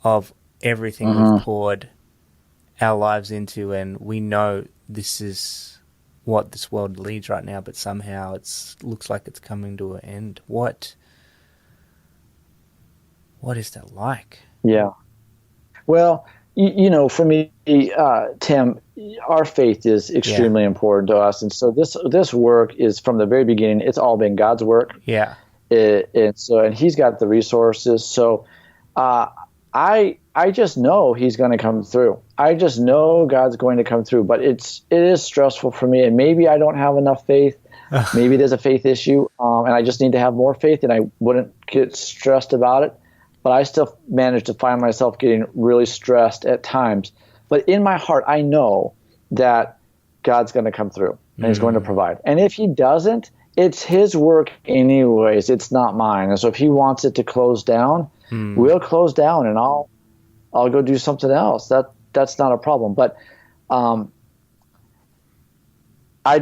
of everything we've poured our lives into, and we know this is what this world leads right now, but somehow it looks like it's coming to an end. What is that like? Yeah. Well, for me, Tim, our faith is extremely important to us. And so this work is from the very beginning, it's all been God's work. Yeah. And he's got the resources. So I just know he's going to come through. I just know God's going to come through. But it is stressful for me. And maybe I don't have enough faith. Maybe there's a faith issue. And I just need to have more faith, and I wouldn't get stressed about it. But I still manage to find myself getting really stressed at times. But in my heart, I know that God's going to come through and he's going to provide. And if he doesn't, it's his work anyways. It's not mine. And so if he wants it to close down, we'll close down, and I'll go do something else. That's not a problem. But I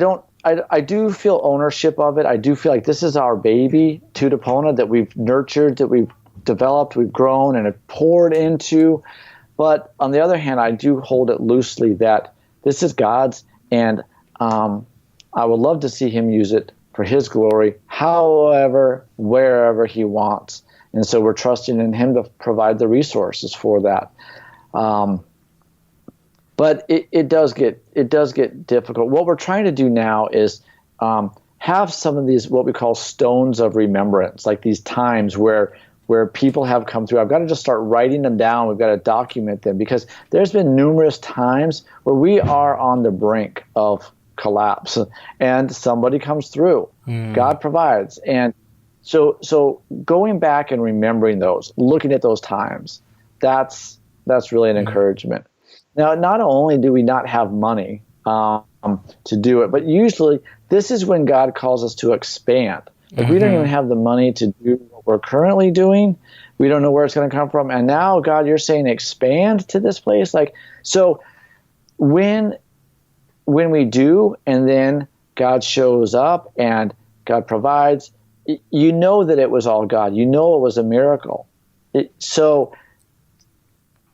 do feel ownership of it. I do feel like this is our baby, Tutapona, that we've nurtured, that we've developed, we've grown, and have poured into. But on the other hand, I do hold it loosely that this is God's, and I would love to see him use it for his glory, however, wherever he wants. And so we're trusting in him to provide the resources for that. But it does get difficult. What we're trying to do now is have some of these, what we call stones of remembrance, like these times where people have come through. I've got to just start writing them down. We've got to document them, because there's been numerous times where we are on the brink of collapse and somebody comes through. God provides. And so going back and remembering those, looking at those times, that's really an encouragement. Now, not only do we not have money to do it, but usually this is when God calls us to expand. Like we don't even have the money to do what we're currently doing. We don't know where it's going to come from. And now, God, you're saying expand to this place. Like, so when we do, and then God shows up and God provides, you know that it was all God. You know it was a miracle. So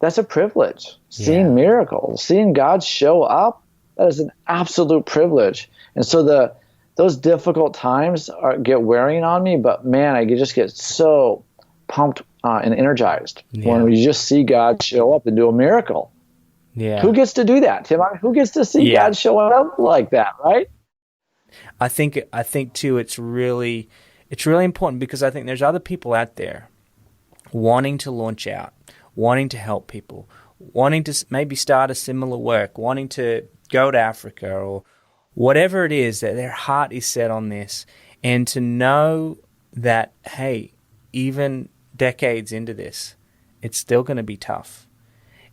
that's a privilege. Seeing miracles, seeing God show up, that is an absolute privilege. And so those difficult times get wearing on me, but man, I just get so pumped and energized when we just see God show up and do a miracle. Yeah. Who gets to do that, Tim? Who gets to see God showing up like that, right? I think too, it's really important, because I think there's other people out there wanting to launch out, wanting to help people, wanting to maybe start a similar work, wanting to go to Africa or whatever it is, that their heart is set on this, and to know that, hey, even decades into this, it's still going to be tough.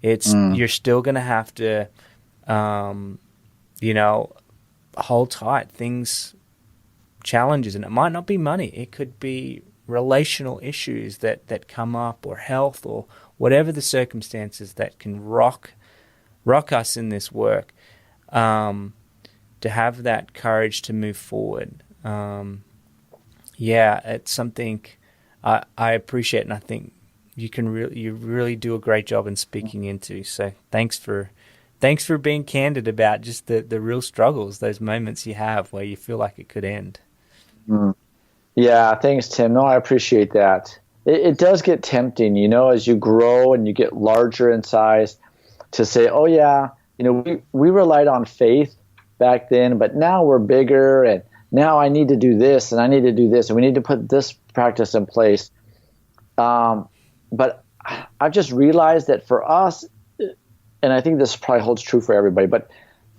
You're still going to have to, hold tight. Challenges, and it might not be money. It could be relational issues that come up, or health, or whatever the circumstances that can rock us in this work. To have that courage to move forward. It's something I appreciate, and I think you really do a great job in speaking into. So thanks for being candid about just the real struggles, those moments you have where you feel like it could end. Yeah, thanks, Tim. No, I appreciate that. It does get tempting, as you grow and you get larger in size, to say, oh yeah, we relied on faith back then, but now we're bigger, and now I need to do this, and I need to do this, and we need to put this practice in place. But I've just realized that for us, and I think this probably holds true for everybody, but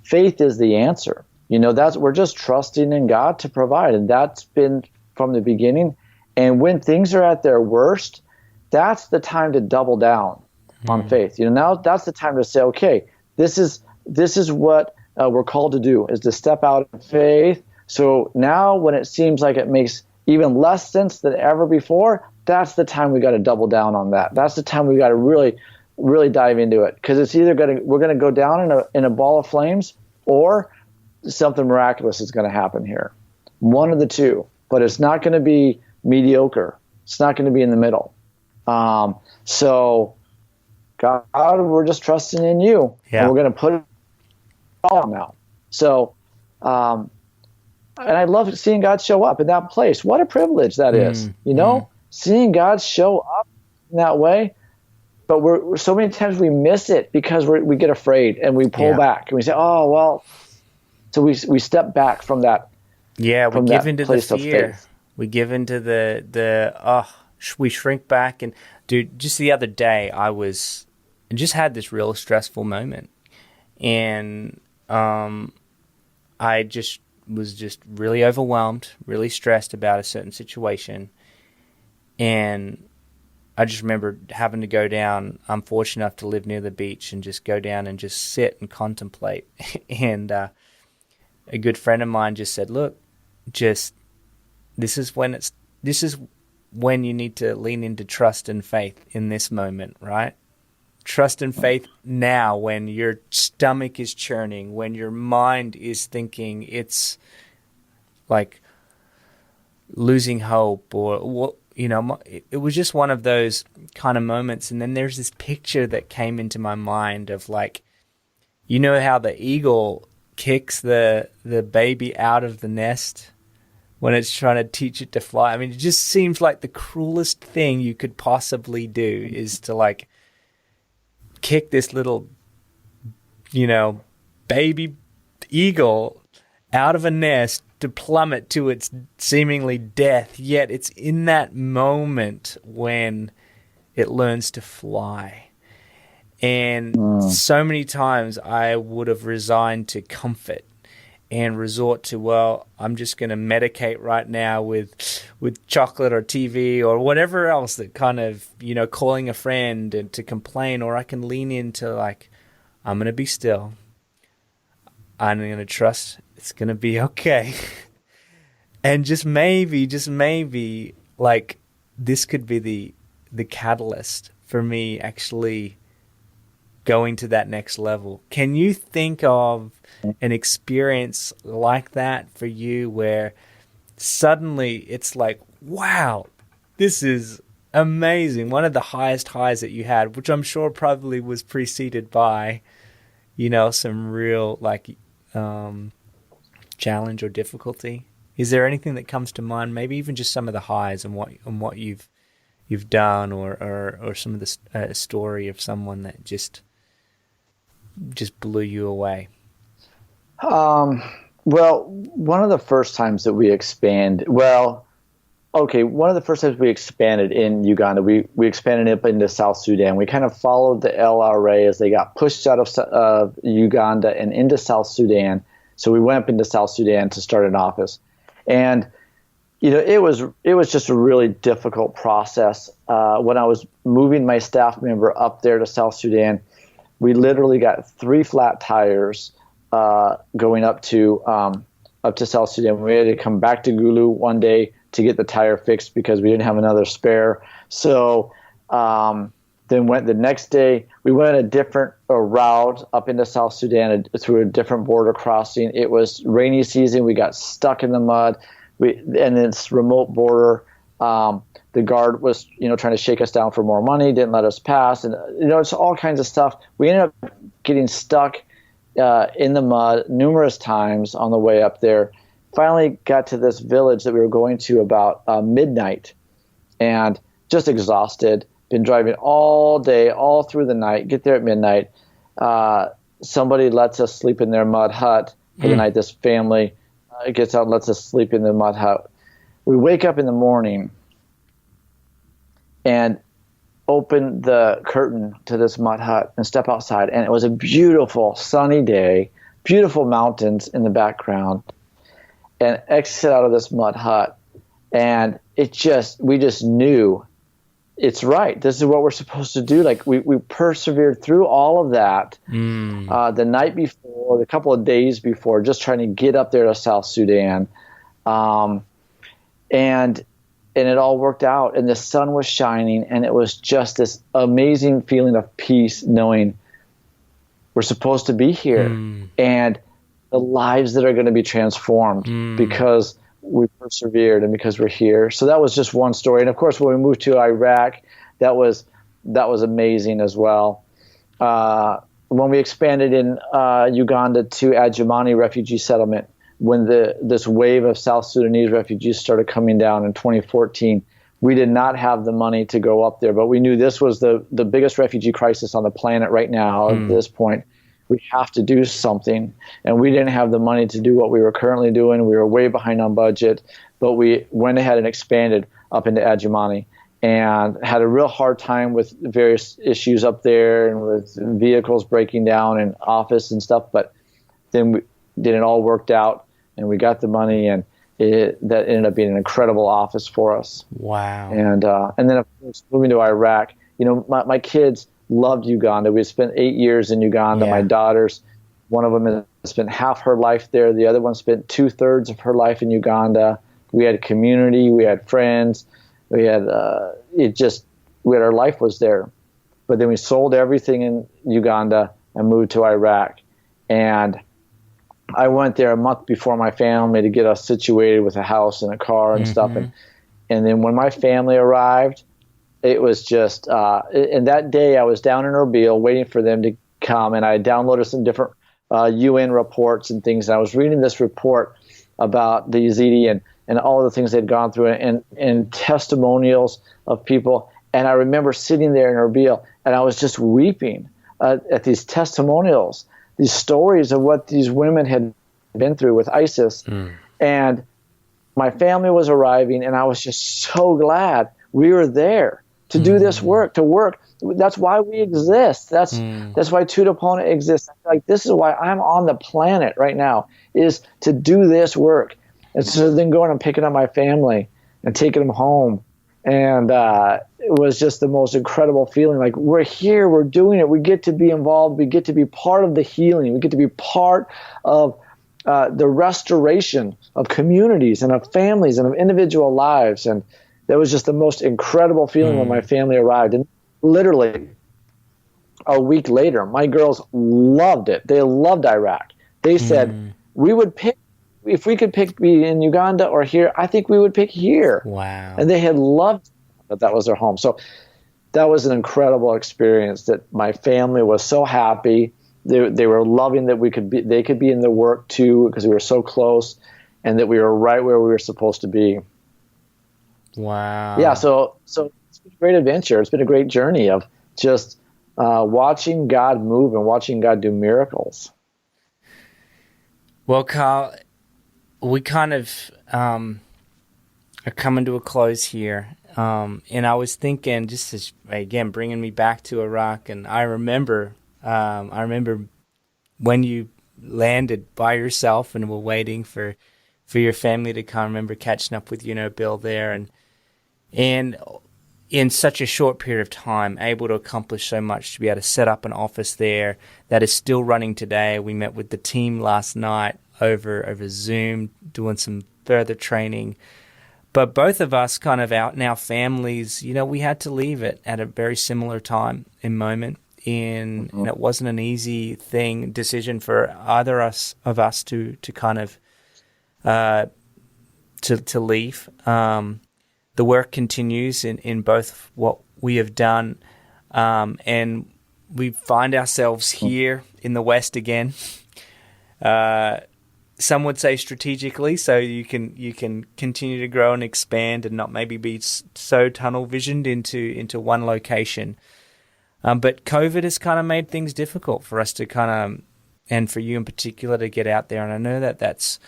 faith is the answer. We're just trusting in God to provide, and that's been from the beginning. And when things are at their worst, that's the time to double down on faith. Now that's the time to say, okay, this is what we're called to do, is to step out in faith. So now when it seems like it makes even less sense than ever before, that's the time we got to double down on that. That's the time we got to really, really dive into it, because it's either we're going to go down in a ball of flames, or something miraculous is going to happen here. One of the two, but it's not going to be mediocre. It's not going to be in the middle. So God, we're just trusting in you, and we're going to put it all now. So, and I love seeing God show up in that place. What a privilege that is, seeing God show up in that way. But we're so many times we miss it because we get afraid, and we pull back, and we say, oh, well, so we step back from that. Yeah, we give into the fear. We give into we shrink back. And dude, just the other day, I just had this real stressful moment, and I was just really overwhelmed, really stressed about a certain situation, and I just remember having to go down. I'm fortunate enough to live near the beach, and just go down and just sit and contemplate. And a good friend of mine just said, look, this is when you need to lean into trust and faith in this moment, right? Trust and faith now, when your stomach is churning, when your mind is thinking it's like losing hope, or it was just one of those kind of moments. And then there's this picture that came into my mind of, like, how the eagle kicks the baby out of the nest when it's trying to teach it to fly. I mean, it just seems like the cruelest thing you could possibly do is to, like, kick this little, baby eagle out of a nest to plummet to its seemingly death. Yet it's in that moment when it learns to fly. And so many times I would have resigned to comfort and resort to, well, I'm just going to medicate right now with chocolate or TV or whatever else, that kind of, calling a friend and to complain. Or I can lean into, like, I'm going to be still. I'm going to trust it's going to be okay. And just maybe, like, this could be the catalyst for me actually going to that next level. Can you think of an experience like that for you, where suddenly it's like, wow, this is amazing. One of the highest highs that you had, which I'm sure probably was preceded by, some real challenge or difficulty. Is there anything that comes to mind? Maybe even just some of the highs and what you've done, or some of the story of someone that just blew you away. Well, one of the first times that we expanded, one of the first times we expanded in Uganda, we expanded up into South Sudan. We kind of followed the LRA as they got pushed out of Uganda and into South Sudan. So we went up into South Sudan to start an office. And, it was just a really difficult process. When I was moving my staff member up there to South Sudan, we literally got 3 flat tires going up to South Sudan. We had to come back to Gulu one day to get the tire fixed because we didn't have another spare. So then went the next day. We went a different route up into South Sudan through a different border crossing. It was rainy season. We got stuck in the mud. And this remote border, the guard was, trying to shake us down for more money, didn't let us pass. And, it's all kinds of stuff. We ended up getting stuck in the mud numerous times on the way up there. Finally got to this village that we were going to about midnight, and just exhausted, been driving all day, all through the night, get there at midnight. Somebody lets us sleep in their mud hut for the night. This family gets out and lets us sleep in the mud hut. We wake up in the morning and open the curtain to this mud hut and step outside, and it was a beautiful sunny day, beautiful mountains in the background, and exit out of this mud hut, and we just knew it's right. This is what we're supposed to do. Like we persevered through all of that the night before, the couple of days before, just trying to get up there to South Sudan, and it all worked out. And the sun was shining, and it was just this amazing feeling of peace, knowing we're supposed to be here, and the lives that are going to be transformed because we persevered and because we're here. So that was just one story. And of course, when we moved to Iraq, that was amazing as well. When we expanded in Uganda to Adjumani refugee settlement, when this wave of South Sudanese refugees started coming down in 2014, we did not have the money to go up there, but we knew this was the biggest refugee crisis on the planet right now at this point. We have to do something, and we didn't have the money to do what we were currently doing. We were way behind on budget, but we went ahead and expanded up into Adjumani and had a real hard time with various issues up there and with vehicles breaking down and office and stuff. But then it all worked out, and we got the money, and that ended up being an incredible office for us. Wow. And then of course moving to Iraq, my kids loved Uganda. We spent 8 years in Uganda. My daughters, one of them has spent half her life there. The other one spent 2/3 of her life in Uganda. We had a community. We had friends. We had our life was there. But then we sold everything in Uganda and moved to Iraq. And I went there a month before my family to get us situated with a house and a car and stuff. And then when my family arrived, it was just, and that day I was down in Erbil waiting for them to come, and I downloaded some different UN reports and things. And I was reading this report about the Yazidi and all the things they'd gone through and testimonials of people. And I remember sitting there in Erbil, and I was just weeping at these testimonials, these stories of what these women had been through with ISIS. And my family was arriving, and I was just so glad we were there to do this work, to work. That's why we exist. That's why Tutapona exists. Like, this is why I'm on the planet right now, is to do this work. And so then going and picking up my family and taking them home. And it was just the most incredible feeling. Like, we're here, we're doing it. We get to be involved. We get to be part of the healing. We get to be part of the restoration of communities and of families and of individual lives. And that was just the most incredible feeling when my family arrived. And literally a week later, my girls loved it. They loved Iraq. They said, we would pick if we could pick be in Uganda or here, I think we would pick here. Wow. And they had loved that was their home. So that was an incredible experience that my family was so happy. They were loving that they could be in the work too, because we were so close and that we were right where we were supposed to be. Wow. Yeah. So it's been a great adventure. It's been a great journey of just watching God move and watching God do miracles. Well, Carl, we kind of are coming to a close here. And I was thinking, just as, again, bringing me back to Iraq, and I remember when you landed by yourself and were waiting for your family to come. I remember catching up with Bill there, and in such a short period of time, able to accomplish so much, to be able to set up an office there that is still running today. We met with the team last night over Zoom, doing some further training. But both of us kind of out in our families, we had to leave it at a very similar time and moment. And it wasn't an easy decision for either of us to kind of to leave. The work continues in both what we have done, and we find ourselves here in the West again. Some would say strategically, so you can continue to grow and expand and not maybe be so tunnel visioned into one location. But COVID has kind of made things difficult for us to kind of, and for you in particular, to get out there. And I know that's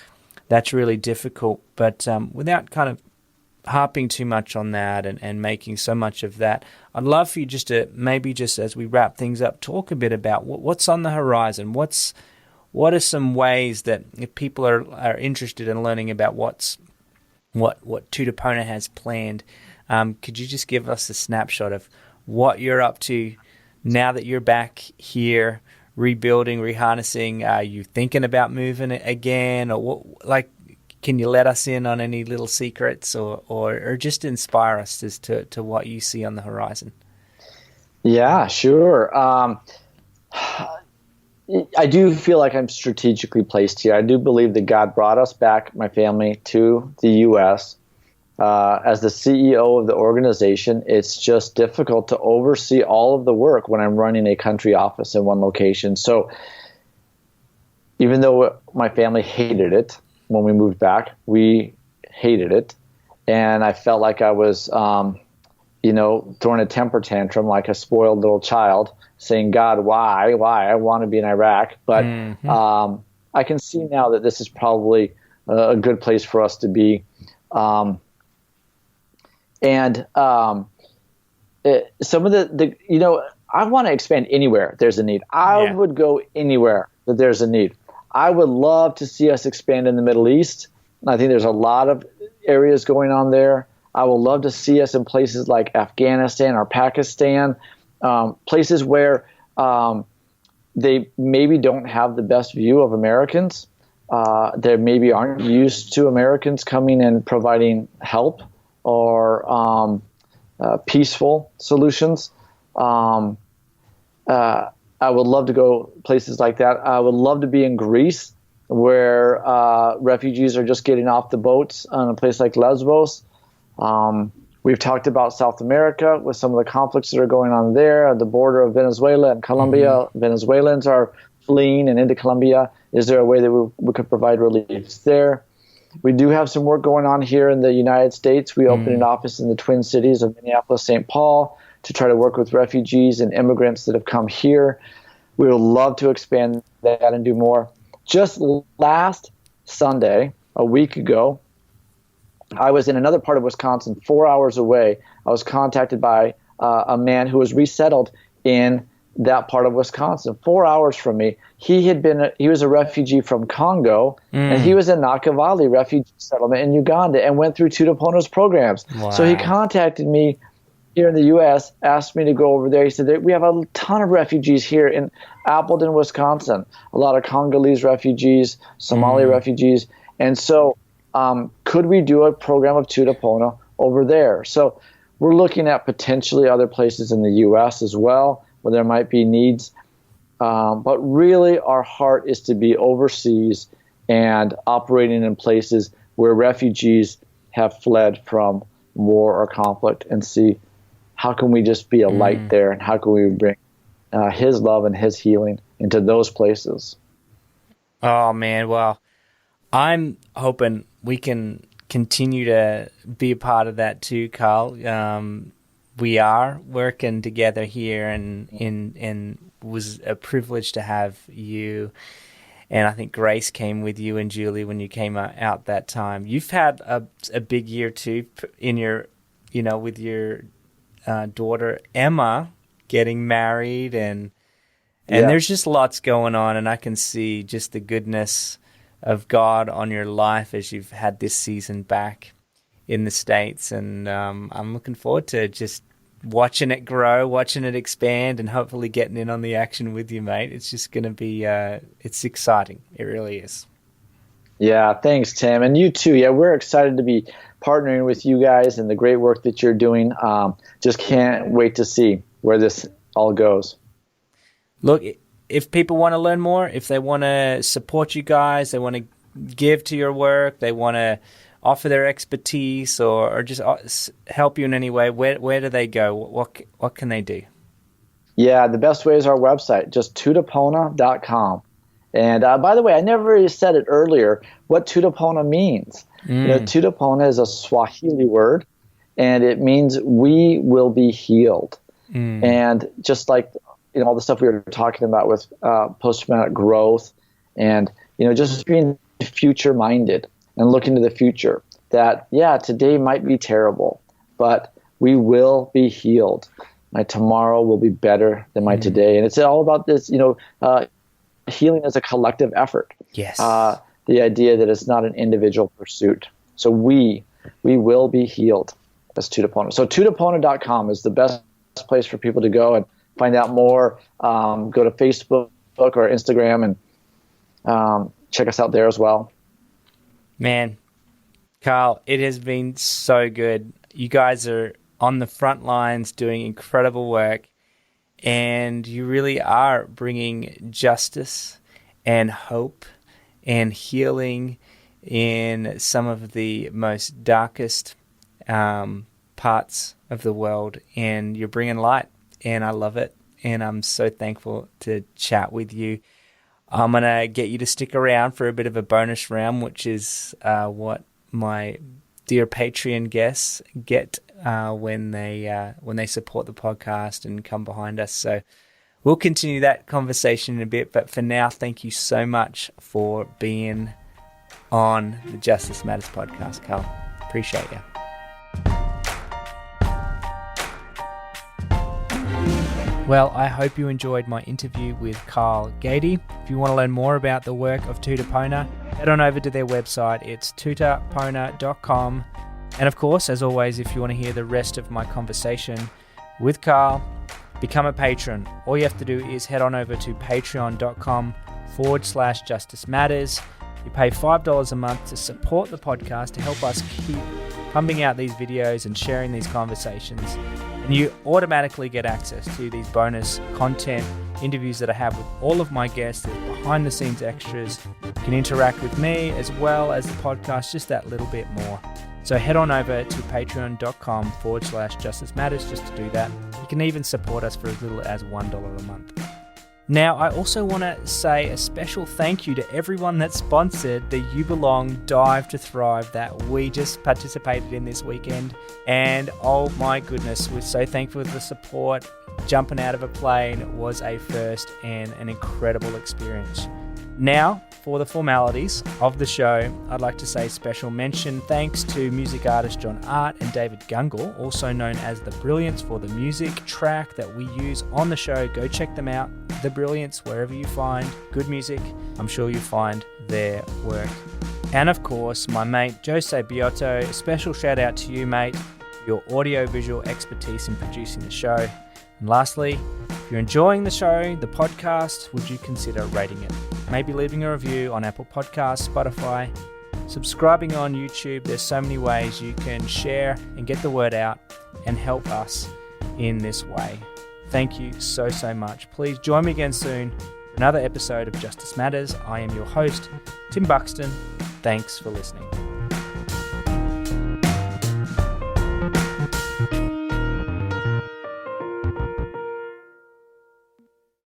really difficult, but without kind of harping too much on that and making so much of that, I'd love for you just to maybe, just as we wrap things up, talk a bit about what's on the horizon. What are some ways that if people are interested in learning about what Tutapona has planned, could you just give us a snapshot of what you're up to now that you're back here, rebuilding, reharnessing? Are you thinking about moving again, or can you let us in on any little secrets, or just inspire us as to what you see on the horizon? Yeah, sure. I do feel like I'm strategically placed here. I do believe that God brought us back, my family, to the U.S. As the CEO of the organization, it's just difficult to oversee all of the work when I'm running a country office in one location. So even though my family hated it when we moved back, we hated it. And I felt like I was, throwing a temper tantrum like a spoiled little child, saying, God, why? I want to be in Iraq. But I can see now that this is probably a good place for us to be. Some of I want to expand anywhere there's a need. I would go anywhere that there's a need. I would love to see us expand in the Middle East. I think there's a lot of areas going on there. I would love to see us in places like Afghanistan or Pakistan, places where they maybe don't have the best view of Americans. They maybe aren't used to Americans coming and providing help or peaceful solutions. I would love to go places like that. I would love to be in Greece, where refugees are just getting off the boats on a place like Lesbos. We've talked about South America with some of the conflicts that are going on there at the border of Venezuela and Colombia. Mm-hmm. Venezuelans are fleeing and into Colombia. Is there a way that we could provide relief there? We do have some work going on here in the United States. We opened an office in the Twin Cities of Minneapolis, St. Paul, to try to work with refugees and immigrants that have come here. We would love to expand that and do more. Just last Sunday, a week ago, I was in another part of Wisconsin, 4 hours away. I was contacted by a man who was resettled in that part of Wisconsin, 4 hours from me. He was a refugee from Congo, and he was in Nakivale refugee settlement in Uganda and went through Tutapona's programs. Wow. So he contacted me here in the U.S., asked me to go over there. He said, we have a ton of refugees here in Appleton, Wisconsin, a lot of Congolese refugees, Somali refugees. And so could we do a program of Tutapona over there? So we're looking at potentially other places in the U.S. as well where there might be needs. But really our heart is to be overseas and operating in places where refugees have fled from war or conflict, and see how can we just be a light there, and how can we bring his love and his healing into those places. Oh, man. Well, I'm hoping we can continue to be a part of that too, Carl. We are working together here, and was a privilege to have you. And I think Grace came with you and Julie when you came out that time. You've had a big year too in your, with your daughter Emma getting married, and there's just lots going on, and I can see just the goodness of God on your life as you've had this season back in the States. And I'm looking forward to just watching it grow, watching it expand, and hopefully getting in on the action with you, mate. It's just going to be, it's exciting. It really is. Yeah, thanks, Tim. And you too. Yeah, we're excited to be partnering with you guys and the great work that you're doing. Just can't wait to see where this all goes. Look, if people want to learn more, if they want to support you guys, they want to give to your work, they want to offer their expertise or just help you in any way, where do they go? What can they do? Yeah, the best way is our website, just Tutapona.com. And by the way, I never really said it earlier, what Tutapona means. Tutapona is a Swahili word, and it means we will be healed. And just like all the stuff we were talking about with post-traumatic growth, and just being future-minded and looking to the future, that today might be terrible, but we will be healed. My tomorrow will be better than my today. And it's all about this, healing as a collective effort. Yes. The idea that it's not an individual pursuit. So we will be healed as Tutapona. So Tutapona.com is the best place for people to go and find out more. Go to Facebook or Instagram and check us out there as well. Man, Carl, it has been so good. You guys are on the front lines doing incredible work, and you really are bringing justice and hope and healing in some of the most darkest parts of the world, and you're bringing light, and I love it, and I'm so thankful to chat with you. I'm going to get you to stick around for a bit of a bonus round, which is what my dear Patreon guests get when they support the podcast and come behind us. So we'll continue that conversation in a bit. But for now, thank you so much for being on the Justice Matters podcast, Carl. Appreciate you. Well, I hope you enjoyed my interview with Carl Gaede. If you want to learn more about the work of Tutapona, head on over to their website. It's tutapona.com. And of course, as always, if you want to hear the rest of my conversation with Carl, become a patron. All you have to do is head on over to patreon.com/Justice Matters. You pay $5 a month to support the podcast, to help us keep pumping out these videos and sharing these conversations. And you automatically get access to these bonus content interviews that I have with all of my guests, behind the scenes extras. You can interact with me as well as the podcast, just that little bit more. So head on over to patreon.com/Justice Matters just to do that. You can even support us for as little as $1 a month. Now, I also want to say a special thank you to everyone that sponsored the You Belong Dive to Thrive that we just participated in this weekend. And oh my goodness, we're so thankful for the support. Jumping out of a plane was a first and an incredible experience. Now, for the formalities of the show, I'd like to say special mention thanks to music artist John Art and David Gungle, also known as The Brilliance, for the music track that we use on the show. Go check them out, The Brilliance, wherever you find good music. I'm sure you'll find their work. And of course, my mate Jose Biotto, a special shout out to you, mate, for your audio-visual expertise in producing the show. And lastly, if you're enjoying the show, the podcast, would you consider rating it? Maybe leaving a review on Apple Podcasts, Spotify, subscribing on YouTube. There's so many ways you can share and get the word out and help us in this way. Thank you so much. Please join me again soon For another episode of Justice Matters, I am your host, Tim Buxton. Thanks for listening.